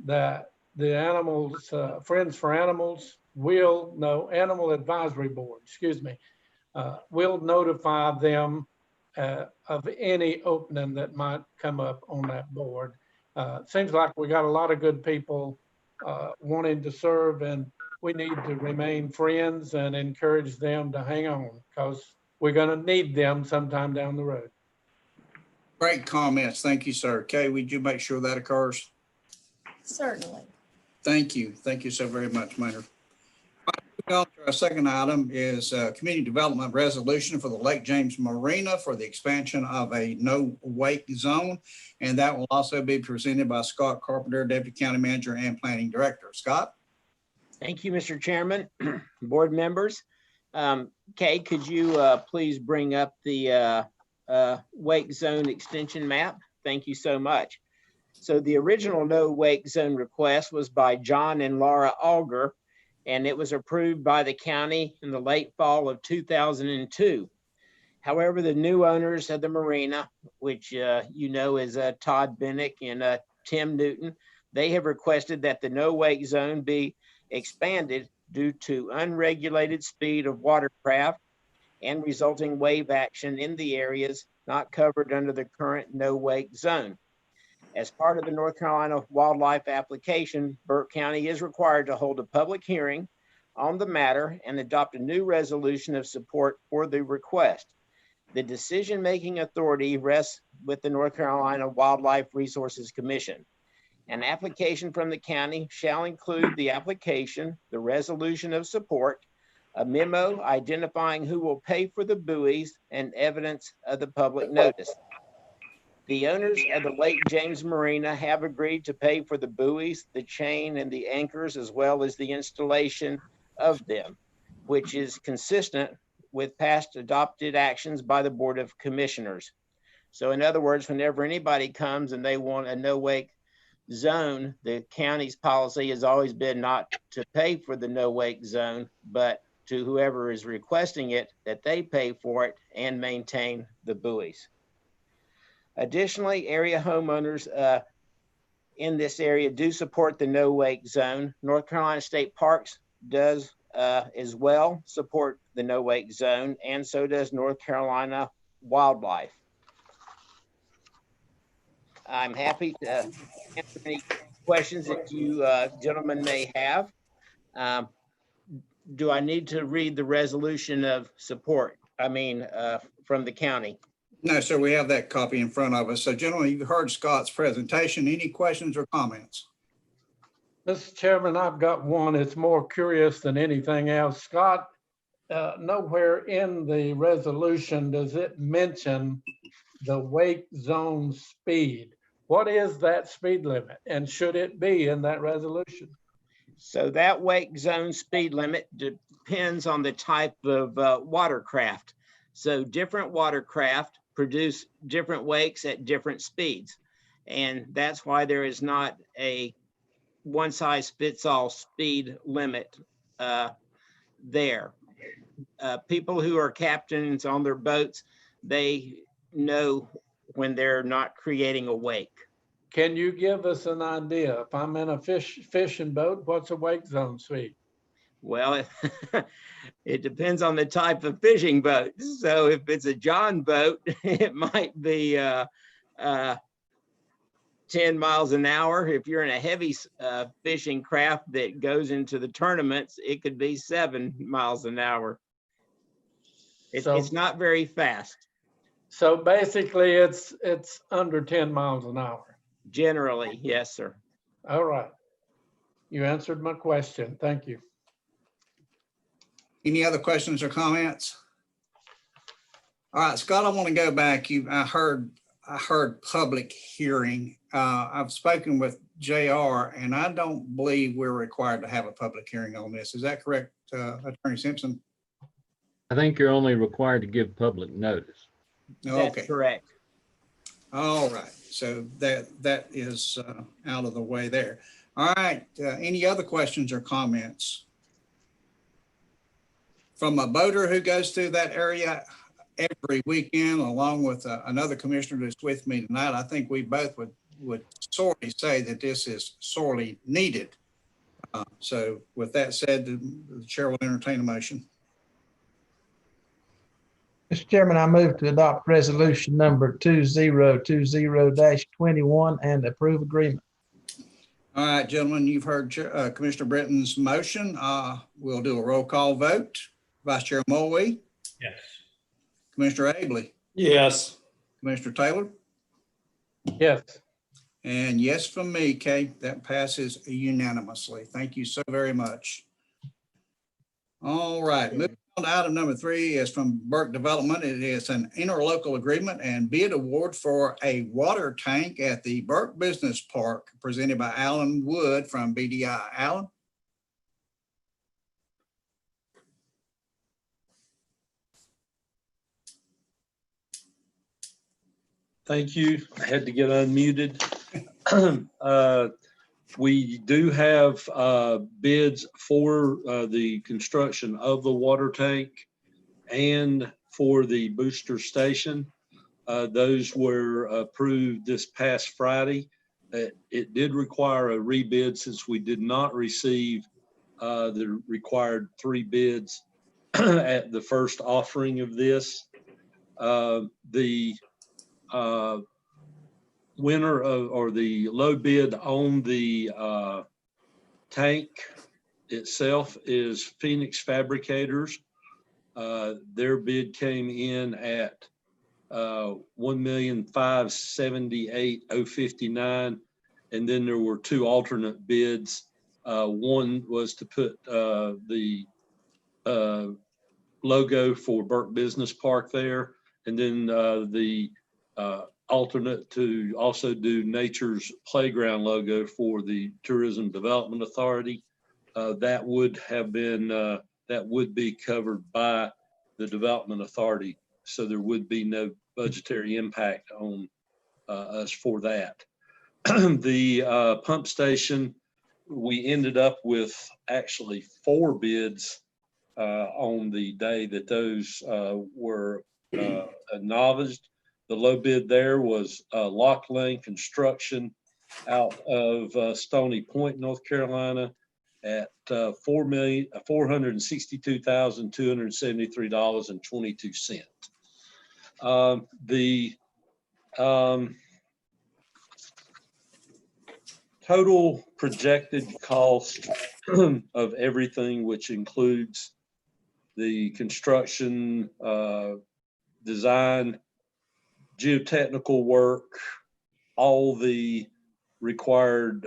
that the animals, Friends for Animals will, no, Animal Advisory Board, excuse me, will notify them of any opening that might come up on that board. Seems like we got a lot of good people wanting to serve, and we need to remain friends and encourage them to hang on, because we're going to need them sometime down the road. Great comments. Thank you, sir. Kay, would you make sure that occurs? Certainly. Thank you. Thank you so very much, Maynard. Our second item is community development resolution for the Lake James Marina for the expansion of a no wake zone. And that will also be presented by Scott Carpenter, Deputy County Manager and Planning Director. Scott? Thank you, Mr. Chairman, board members. Kay, could you please bring up the wake zone extension map? Thank you so much. So the original no wake zone request was by John and Laura Auger, and it was approved by the county in the late fall of 2002. However, the new owners of the marina, which you know is Todd Bennick and Tim Newton, they have requested that the no wake zone be expanded due to unregulated speed of watercraft and resulting wave action in the areas not covered under the current no wake zone. As part of the North Carolina wildlife application, Burke County is required to hold a public hearing on the matter and adopt a new resolution of support for the request. The decision-making authority rests with the North Carolina Wildlife Resources Commission. An application from the county shall include the application, the resolution of support, a memo identifying who will pay for the buoys, and evidence of the public notice. The owners of the Lake James Marina have agreed to pay for the buoys, the chain, and the anchors, as well as the installation of them, which is consistent with past adopted actions by the Board of Commissioners. So in other words, whenever anybody comes and they want a no wake zone, the county's policy has always been not to pay for the no wake zone, but to whoever is requesting it, that they pay for it and maintain the buoys. Additionally, area homeowners in this area do support the no wake zone. North Carolina State Parks does as well support the no wake zone, and so does North Carolina Wildlife. I'm happy to answer any questions that you gentlemen may have. Do I need to read the resolution of support? I mean, from the county? No, sir, we have that copy in front of us. So gentlemen, you've heard Scott's presentation. Any questions or comments? Mr. Chairman, I've got one. It's more curious than anything else. Scott, nowhere in the resolution does it mention the wake zone speed. What is that speed limit, and should it be in that resolution? So that wake zone speed limit depends on the type of watercraft. So different watercraft produce different wakes at different speeds. And that's why there is not a one size fits all speed limit there. People who are captains on their boats, they know when they're not creating a wake. Can you give us an idea? If I'm in a fishing boat, what's a wake zone speed? Well, it depends on the type of fishing boat. So if it's a John boat, it might be 10 miles an hour. If you're in a heavy fishing craft that goes into the tournaments, it could be 7 miles an hour. It's not very fast. So basically it's under 10 miles an hour. Generally, yes, sir. All right. You answered my question. Thank you. Any other questions or comments? All right, Scott, I want to go back. I heard public hearing. I've spoken with JR, and I don't believe we're required to have a public hearing on this. Is that correct, Attorney Simpson? I think you're only required to give public notice. Okay. That's correct. All right. So that is out of the way there. All right. Any other questions or comments? From a boater who goes through that area every weekend, along with another commissioner that's with me tonight, I think we both would would sorely say that this is sorely needed. So with that said, the chair will entertain a motion. Mr. Chairman, I move to adopt resolution number 2020-21 and approve agreement. All right, gentlemen, you've heard Commissioner Britton's motion. We'll do a roll call vote. Vice Chair Mulwee, Yes. Commissioner Abley, Yes. Commissioner Taylor, Yes. and yes from me, Kay. That passes unanimously. Thank you so very much. All right, moving on to item number 3 is from Burke Development. It is an interlocal agreement and bid award for a water tank at the Burke Business Park presented by Alan Wood from BDI. Alan? Thank you. I had to get unmuted. We do have bids for the construction of the water tank and for the booster station. Those were approved this past Friday. It did require a rebid since we did not receive the required 3 bids at the first offering of this. The winner of, or the low bid on the tank itself is Phoenix Fabricators. Their bid came in at $1,578,059, and then there were 2 alternate bids. One was to put the logo for Burke Business Park there, and then the alternate to also do Nature's Playground logo for the Tourism Development Authority. That would have been, that would be covered by the Development Authority. So there would be no budgetary impact on us for that. The pump station, we ended up with actually 4 bids on the day that those were acknowledged. The low bid there was Lock Lane Construction out of Stony Point, North Carolina, at $4,462,273.22. The total projected cost of everything, which includes the construction, design, geotechnical work, all the required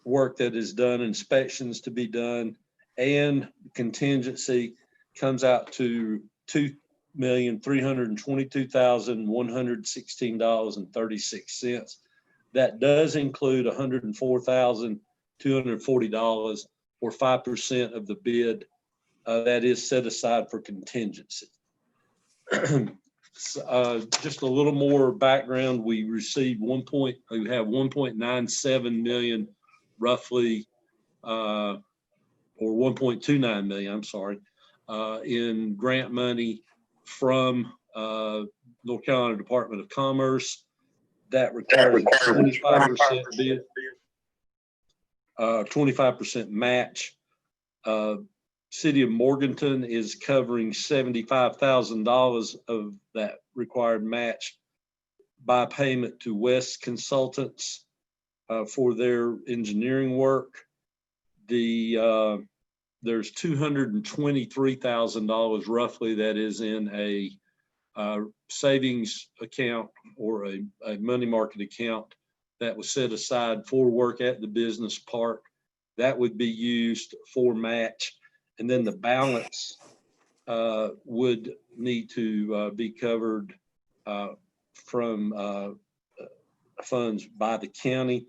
work that is done, inspections to be done, and contingency, comes out to $2,322,116.36. That does include $104,240 or 5% of the bid that is set aside for contingency. Just a little more background. We received we have 1.97 million roughly, or 1.29 million, I'm sorry, in grant money from North Carolina Department of Commerce. That requires a 25% bid, 25% match. City of Morganton is covering $75,000 of that required match by payment to West Consultants for their engineering work. There's $223,000 roughly that is in a savings account or a money market account that was set aside for work at the business park. That would be used for match. And then the balance would need to be covered from funds by the county.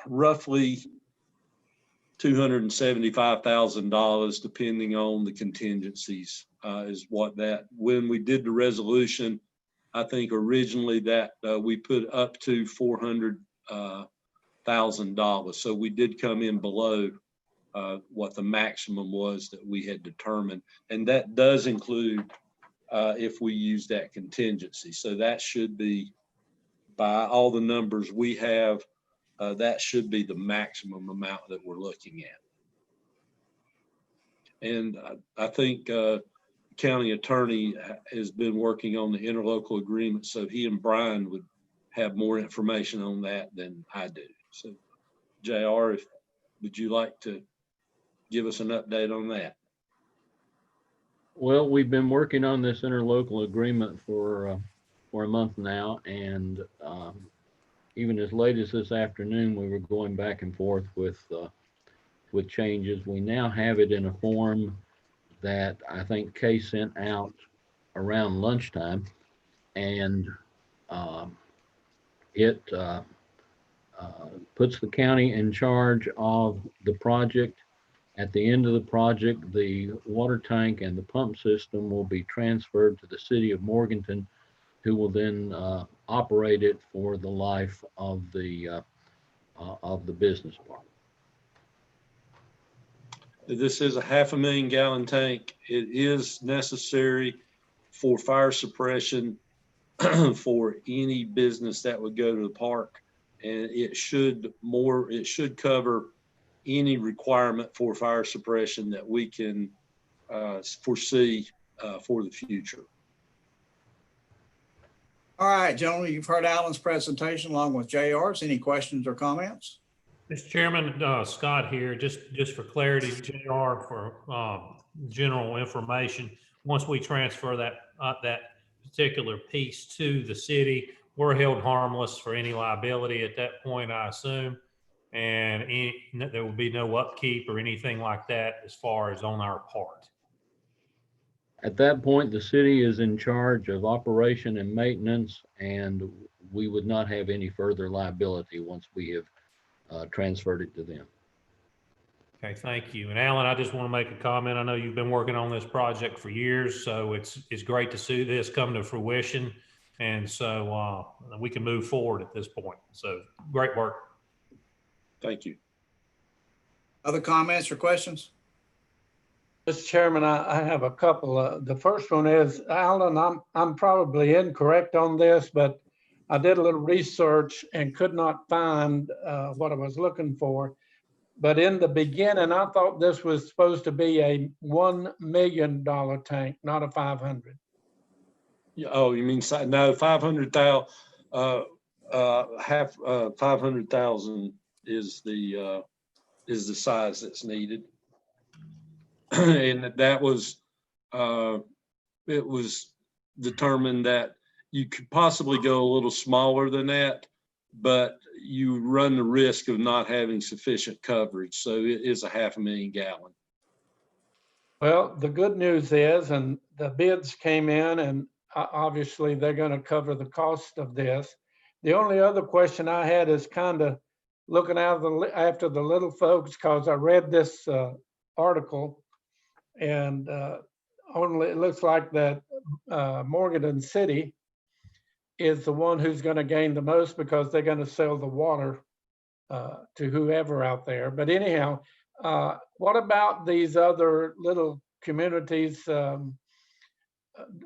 Roughly $275,000, depending on the contingencies, is what that, when we did the resolution, I think originally that we put up to $400,000. So we did come in below what the maximum was that we had determined. And that does include if we use that contingency. So that should be, by all the numbers we have, that should be the maximum amount that we're looking at. And I think county attorney has been working on the interlocal agreement, so he and Brian would have more information on that than I do. So JR, would you like to give us an update on that? Well, we've been working on this interlocal agreement for a month now, and even as late as this afternoon, we were going back and forth with changes. We now have it in a form that I think Kay sent out around lunchtime, and it puts the county in charge of the project. At the end of the project, the water tank and the pump system will be transferred to the city of Morganton, who will then operate it for the life of the business park. This is a 500,000 gallon tank. It is necessary for fire suppression for any business that would go to the park, and it should cover any requirement for fire suppression that we can foresee for the future. All right, gentlemen, you've heard Alan's presentation along with JR's. Any questions or comments? Mr. Chairman, Scott here, just for clarity, JR, for general information, once we transfer that particular piece to the city, we're held harmless for any liability at that point, I assume, and there will be no upkeep or anything like that as far as on our part. At that point, the city is in charge of operation and maintenance, and we would not have any further liability once we have transferred it to them. Okay, thank you. And Alan, I just want to make a comment. I know you've been working on this project for years, so it's great to see this come to fruition. And so we can move forward at this point. So great work. Thank you. Other comments or questions? Mr. Chairman, I have a couple. The first one is, Alan, I'm probably incorrect on this, but I did a little research and could not find what I was looking for. But in the beginning, I thought this was supposed to be a $1 million tank, not a 500. Oh, you mean, no, 500,000, 500,000 is the size that's needed. And that was, it was determined that you could possibly go a little smaller than that, but you run the risk of not having sufficient coverage. So it is a 500,000 gallon. Well, the good news is, and the bids came in, and obviously they're going to cover the cost of this. The only other question I had is kind of looking after the little folks, because I read this article, and only it looks like that Morganton City is the one who's going to gain the most, because they're going to sell the water to whoever out there. But anyhow, what about these other little communities,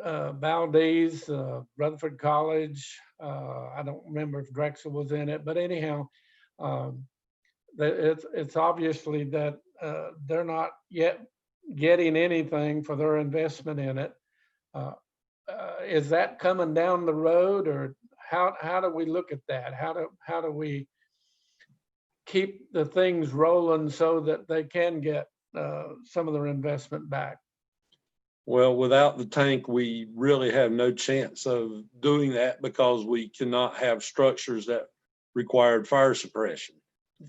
Valdez, Rutherford College? I don't remember if Drexel was in it, but anyhow, it's obviously that they're not yet getting anything for their investment in it. Is that coming down the road, or how do we look at that? How do we keep the things rolling so that they can get some of their investment back? Well, without the tank, we really have no chance of doing that, because we cannot have structures that required fire suppression.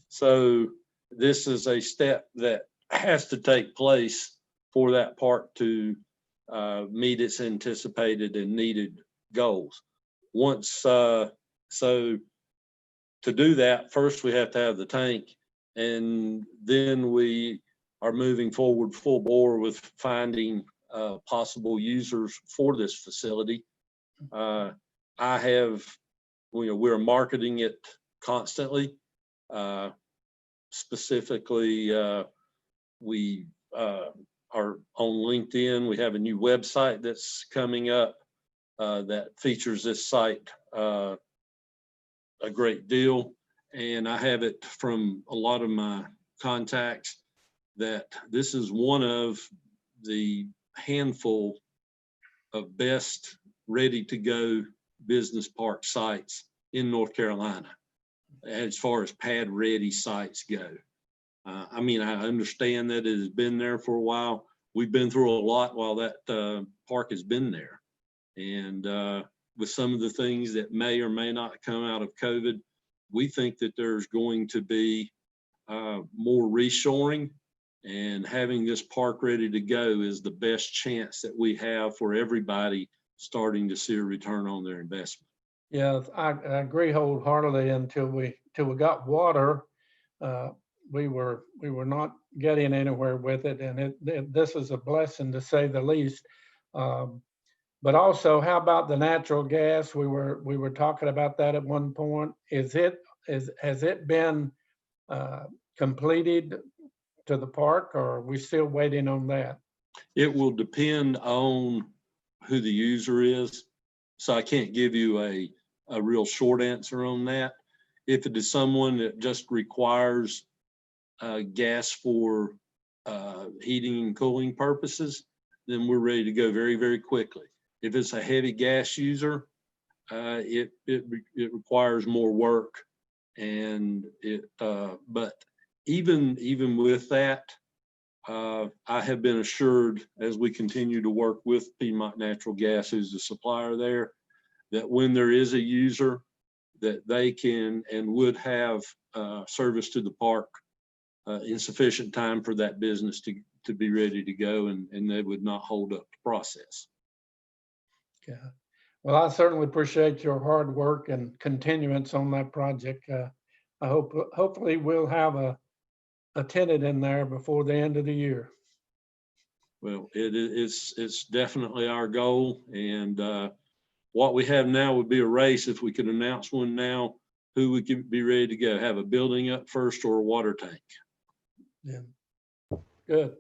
So this is a step that has to take place for that park to meet its anticipated and needed goals. So to do that, first we have to have the tank, and then we are moving forward full bore with finding possible users for this facility. We're marketing it constantly. Specifically, we are on LinkedIn. We have a new website that's coming up that features this site a great deal. And I have it from a lot of my contacts that this is one of the handful of best ready to go business park sites in North Carolina as far as pad ready sites go. I mean, I understand that it has been there for a while. We've been through a lot while that park has been there. And with some of the things that may or may not come out of COVID, we think that there's going to be more reshoring, and having this park ready to go is the best chance that we have for everybody starting to see a return on their investment. Yeah, I agree wholeheartedly. Until we got water, we were not getting anywhere with it, and this is a blessing to say the least. But also, how about the natural gas? We were talking about that at one point. Has it been completed to the park, or are we still waiting on that? It will depend on who the user is. So I can't give you a real short answer on that. If it is someone that just requires gas for heating and cooling purposes, then we're ready to go very, very quickly. If it's a heavy gas user, it requires more work, and but even with that, I have been assured, as we continue to work with Piedmont Natural Gas, who's the supplier there, that when there is a user, that they can and would have service to the park in sufficient time for that business to be ready to go, and they would not hold up the process. Yeah. Well, I certainly appreciate your hard work and continuance on that project. I hopefully we'll have a tenant in there before the end of the year. Well, it's definitely our goal, and what we have now would be a race. If we could announce one now, who would be ready to go? Have a building up first or a water tank? Yeah, good.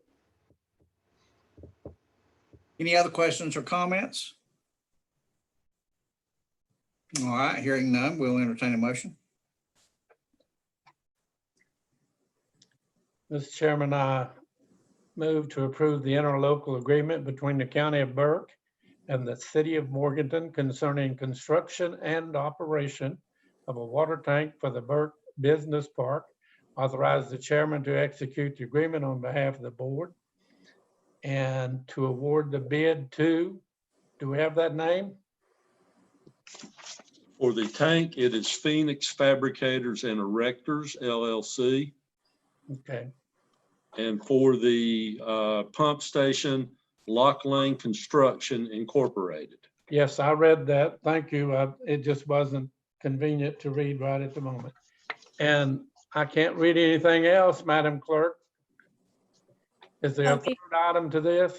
Any other questions or comments? All right, hearing none, we'll entertain a motion. Mr. Chairman, I move to approve the interlocal agreement between the County of Burke and the City of Morganton concerning construction and operation of a water tank for the Burke Business Park. Authorize the chairman to execute the agreement on behalf of the board, and to award the bid to, do we have that name? For the tank, it is Phoenix Fabricators and Erectors, LLC. Okay. And for the pump station, Lock Lane Construction Incorporated. Yes, I read that. Thank you. It just wasn't convenient to read right at the moment. And I can't read anything else, Madam Clerk. Is there a third item to this?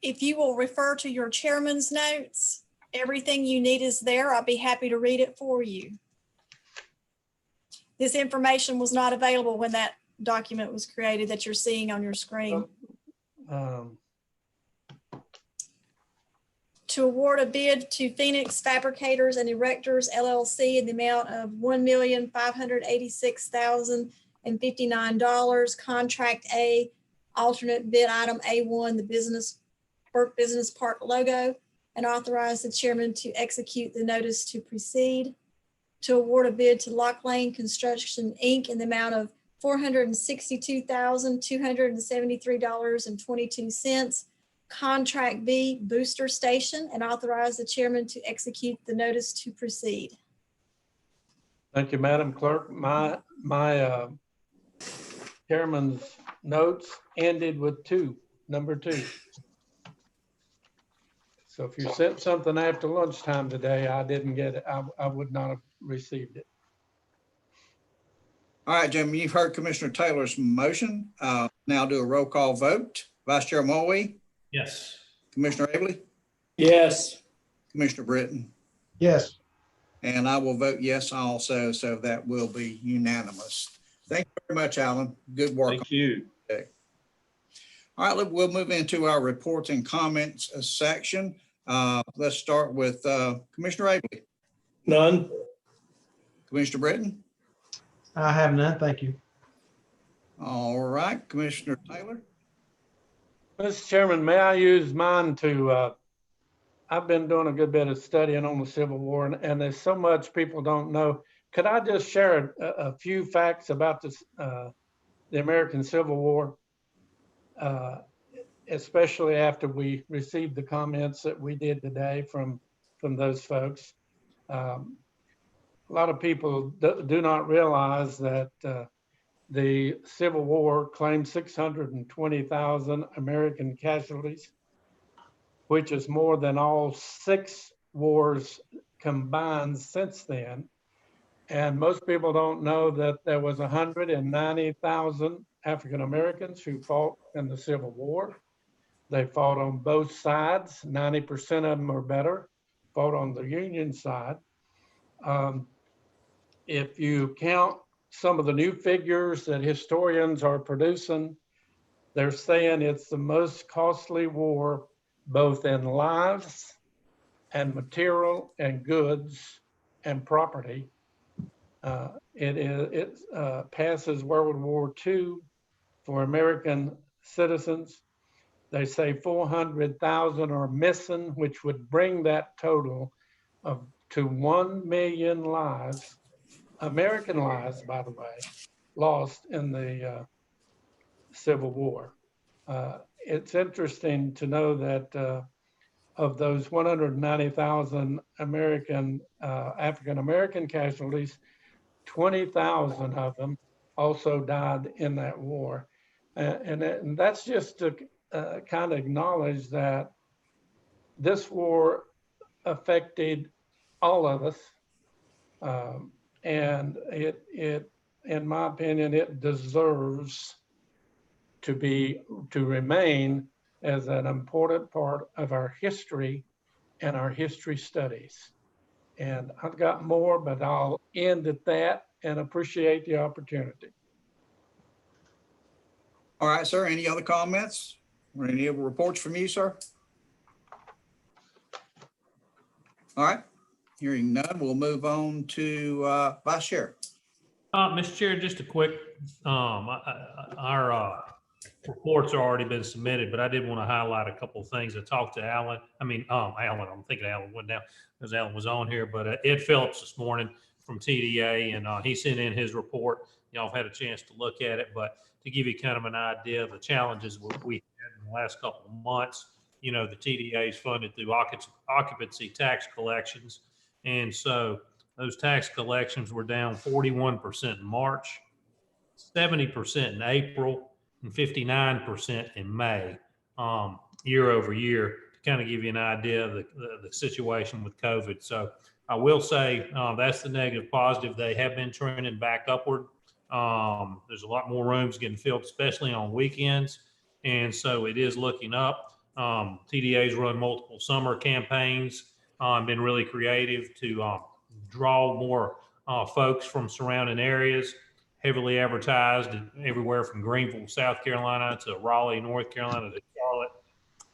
If you will refer to your chairman's notes, everything you need is there. I'll be happy to read it for you. This information was not available when that document was created that you're seeing on your screen. To award a bid to Phoenix Fabricators and Erectors, LLC in the amount of $1,586,059. Contract A, alternate bid item A1, the Burke Business Park logo, and authorize the chairman to execute the notice to proceed. To award a bid to Lock Lane Construction, Inc. in the amount of $462,273.22. Contract B, booster station, and authorize the chairman to execute the notice to proceed. Thank you, Madam Clerk. My chairman's notes ended with number 2. So if you sent something after lunchtime today, I didn't get it. I would not have received it. All right, Jim, you've heard Commissioner Taylor's motion. Now do a roll call vote. Vice Chair Mulwee? Yes. Commissioner Abley? Yes. Commissioner Britton? Yes. And I will vote yes also, so that will be unanimous. Thank you very much, Alan. Good work. Thank you. Okay. All right, we'll move into our reports and comments section. Let's start with Commissioner Abley. None. Commissioner Britton. I have none, thank you. All right, Commissioner Taylor. Mr. Chairman, may I use mine to, I've been doing a good bit of studying on the Civil War, and there's so much people don't know. Could I just share a few facts about this, the American Civil War, especially after we received the comments that we did today from those folks? A lot of people do not realize that the Civil War claimed 620,000 American casualties, which is more than all 6 wars combined since then. And most people don't know that there was 190,000 African Americans who fought in the Civil War. They fought on both sides. 90% of them or better fought on the Union side. If you count some of the new figures that historians are producing, they're saying it's the most costly war, both in lives and material and goods and property. It passes World War II for American citizens. They say 400,000 are missing, which would bring that total to 1 million lives, American lives, by the way, lost in the Civil War. It's interesting to know that of those 190,000 African American casualties, 20,000 of them also died in that war. And that's just to kind of acknowledge that this war affected all of us. And it, in my opinion, it deserves to remain as an important part of our history and our history studies. And I've got more, but I'll end at that and appreciate the opportunity. All right, sir. Any other comments or any other reports from you, sir? All right. Hearing none, we'll move on to Vice Chair. Mr. Chair, just a quick, our reports are already been submitted, but I did want to highlight a couple of things. I talked to Alan. Alan, I'm thinking Alan went down because Alan was on here, but Ed Phillips this morning from TDA, and he sent in his report. Y'all have had a chance to look at it, but to give you kind of an idea of the challenges we had in the last couple of months, the TDA is funded through occupancy tax collections. And so those tax collections were down 41% in March, 70% in April, and 59% in May, year over year, to kind of give you an idea of the situation with COVID. So I will say that's the negative. Positive, they have been trending back upward. There's a lot more rooms getting filled, especially on weekends. And so it is looking up. TDA's run multiple summer campaigns, been really creative to draw more folks from surrounding areas, heavily advertised everywhere from Greenville, South Carolina to Raleigh, North Carolina to Charlotte.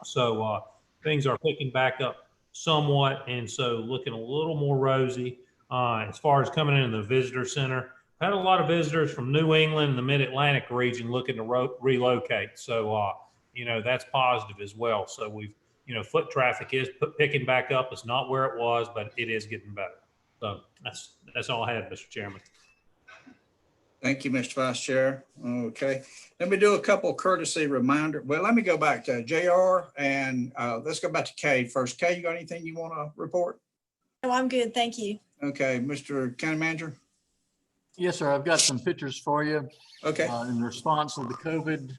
So things are picking back up somewhat, and so looking a little more rosy as far as coming into the visitor center. Had a lot of visitors from New England and the Mid-Atlantic region looking to relocate. So, that's positive as well. So we've, foot traffic is picking back up. It's not where it was, but it is getting better. So that's all I had, Mr. Chairman. Thank you, Mr. Vice Chair. Okay, let me do a couple courtesy reminder. Well, let me go back to JR and let's go back to Kay first. Kay, you got anything you want to report? No, I'm good. Thank you. Okay, Mr. County Manager. Yes, sir. I've got some pictures for you. Okay. In response to the COVID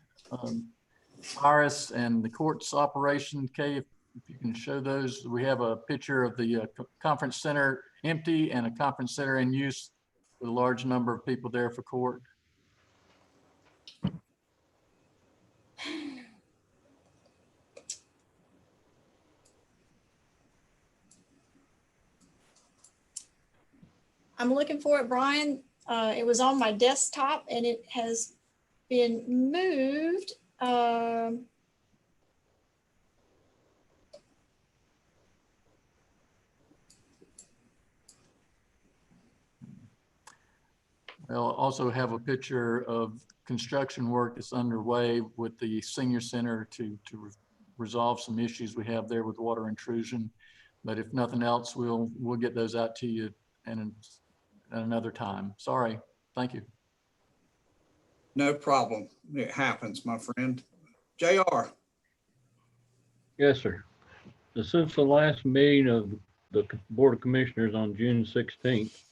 virus and the court's operation. Kay, if you can show those. We have a picture of the conference center empty and a conference center in use with a large number of people there for court. I'm looking for it, Brian. It was on my desktop and it has been moved. I'll also have a picture of construction work that's underway with the senior center to resolve some issues we have there with water intrusion. But if nothing else, we'll get those out to you at another time. Sorry. Thank you. No problem. It happens, my friend. JR. Yes, sir. Since the last meeting of the Board of Commissioners on June 16th,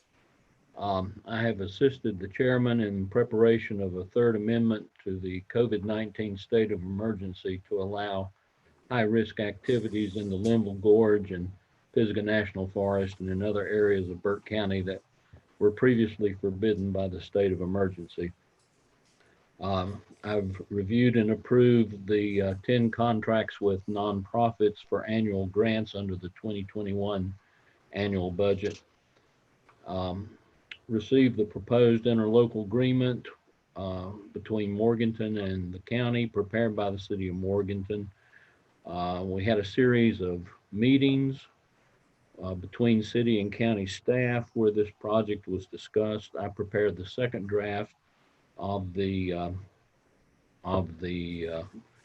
I have assisted the chairman in preparation of a third amendment to the COVID-19 state of emergency to allow high-risk activities in the Linville Gorge and Pisgah National Forest and in other areas of Burke County that were previously forbidden by the state of emergency. I've reviewed and approved the 10 contracts with nonprofits for annual grants under the 2021 annual budget. Received the proposed interlocal agreement between Morganton and the county prepared by the city of Morganton. We had a series of meetings between city and county staff where this project was discussed. I prepared the second draft of the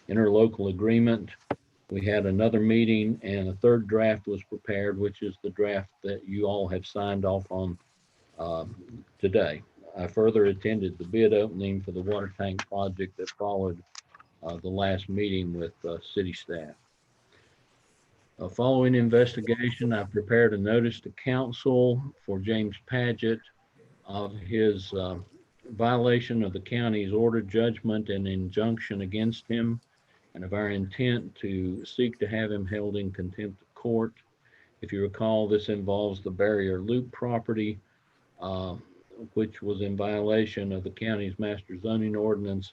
interlocal agreement. We had another meeting and a third draft was prepared, which is the draft that you all have signed off on today. I further attended the bid opening for the water tank project that followed the last meeting with city staff. Following investigation, I prepared a notice to council for James Padgett of his violation of the county's order, judgment, and injunction against him, and of our intent to seek to have him held in contempt of court. If you recall, this involves the Barrier Loop property, which was in violation of the county's master zoning ordinance,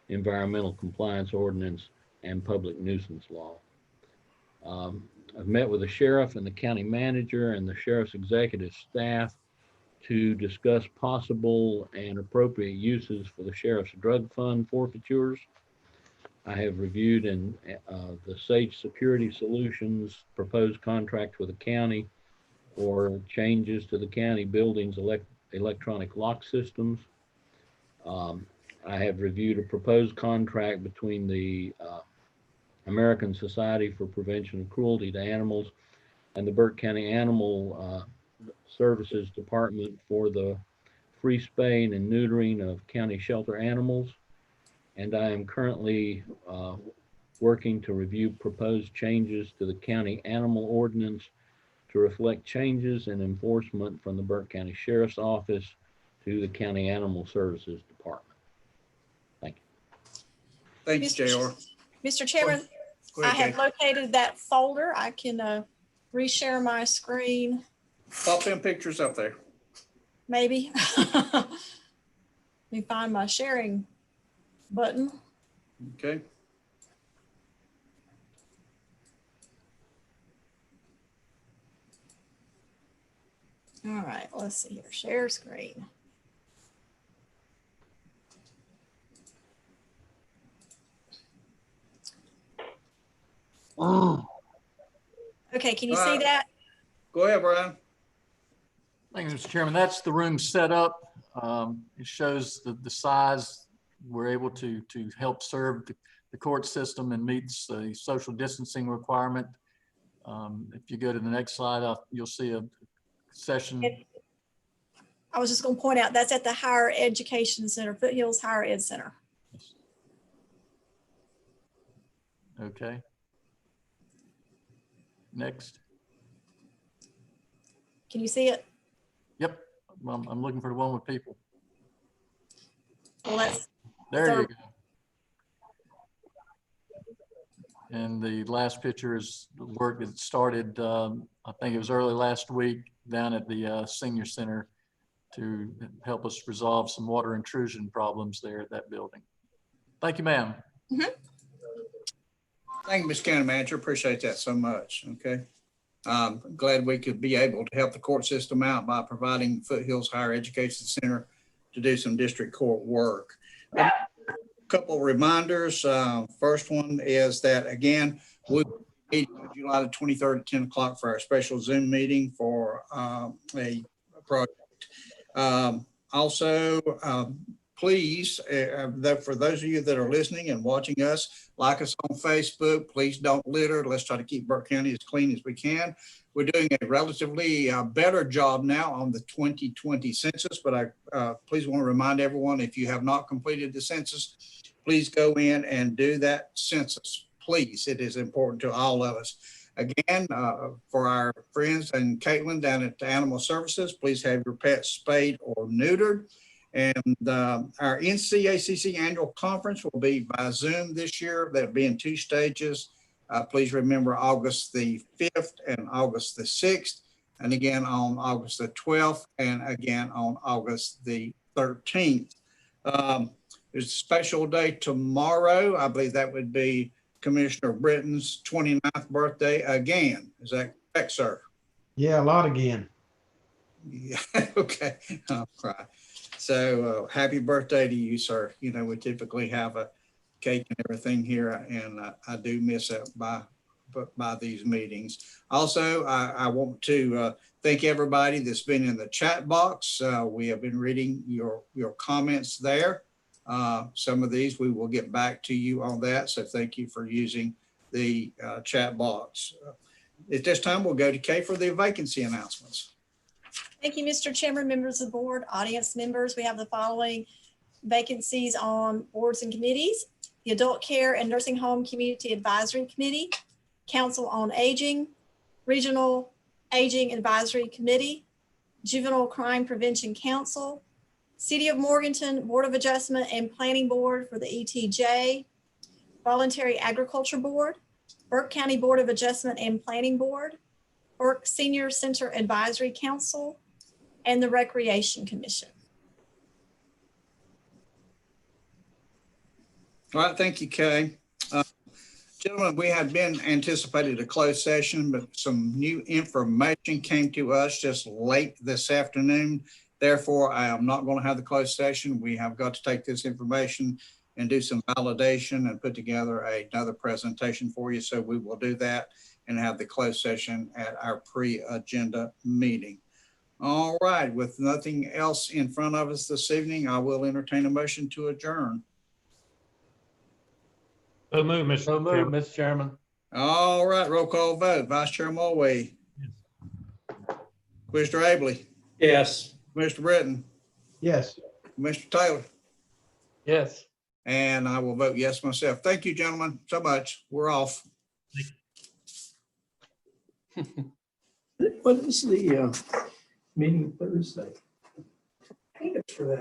environmental compliance ordinance, and public nuisance law. I've met with the sheriff and the county manager and the sheriff's executive staff to discuss possible and appropriate uses for the sheriff's drug fund forfeitures. I have reviewed the Sage Security Solutions proposed contract with the county for changes to the county buildings electronic lock systems. I have reviewed a proposed contract between the American Society for Prevention of Cruelty to Animals and the Burke County Animal Services Department for the free spaying and neutering of county shelter animals. And I am currently working to review proposed changes to the county animal ordinance to reflect changes in enforcement from the Burke County Sheriff's Office to the County Animal Services Department. Thank you. Thank you, JR. Mr. Chairman, I have located that folder. I can reshare my screen. Pop them pictures up there. Maybe. Let me find my sharing button. Okay. All right, let's see here. Share screen. Oh. Okay, can you see that? Go ahead, Brian. Thank you, Mr. Chairman. That's the room set up. It shows the size. We're able to help serve the court system and meets the social distancing requirement. If you go to the next slide, you'll see a session. I was just going to point out that's at the Higher Education Center, Foothills Higher Ed Center. Okay. Next. Can you see it? Yep. I'm looking for the one with people. Well, that's there. You go. And the last picture is the work that started, I think it was early last week down at the senior center to help us resolve some water intrusion problems there at that building. Thank you, ma'am. Mm-hmm. Thank you, Ms. County Manager. Appreciate that so much. Okay. Glad we could be able to help the court system out by providing Foothills Higher Education Center to do some district court work. A couple of reminders. First one is that, again, we'll meet July the 23rd at 10 o'clock for our special Zoom meeting for a project. Also, please, for those of you that are listening and watching us, like us on Facebook. Please don't litter. Let's try to keep Burke County as clean as we can. We're doing a relatively better job now on the 2020 census, but I please want to remind everyone, if you have not completed the census, please go in and do that census. Please, it is important to all of us. Again, for our friends and Caitlin down at Animal Services, please have your pets spayed or neutered. And our NCACC annual conference will be by Zoom this year. That'll be in 2 stages. Please remember August the 5th and August the 6th, and again on August the 12th, and again on August the 13th. There's a special day tomorrow. I believe that would be Commissioner Britton's 29th birthday again. Is that correct, sir? Yeah, a lot again. Yeah, okay. All right. So happy birthday to you, sir. You know, we typically have a cake and everything here, and I do miss it by these meetings. Also, I want to thank everybody that's been in the chat box. We have been reading your comments there. Some of these we will get back to you on that. So thank you for using the chat box. At this time, we'll go to Kay for the vacancy announcements. Thank you, Mr. Chairman, members of the board, audience members. We have the following vacancies on boards and committees: the Adult Care and Nursing Home Community Advisory Committee, Council on Aging, Regional Aging Advisory Committee, Juvenile Crime Prevention Council, City of Morganton Board of Adjustment and Planning Board for the ETJ, Voluntary Agriculture Board, Burke County Board of Adjustment and Planning Board, Burke Senior Center Advisory Council, and the Recreation Commission. All right, thank you, Kay. Gentlemen, we had been anticipated a closed session, but some new information came to us just late this afternoon. Therefore, I am not going to have the closed session. We have got to take this information and do some validation and put together another presentation for you. So we will do that and have the closed session at our pre-agenda meeting. All right, with nothing else in front of us this evening, I will entertain a motion to adjourn. So move, Mr. Chairman. All right, roll call vote. Vice Chair Mulway. Commissioner Abley. Yes. Mr. Britton. Yes. Mr. Taylor. Yes. And I will vote yes myself. Thank you, gentlemen, so much. We're off. What is the meeting Thursday? I think it's for that.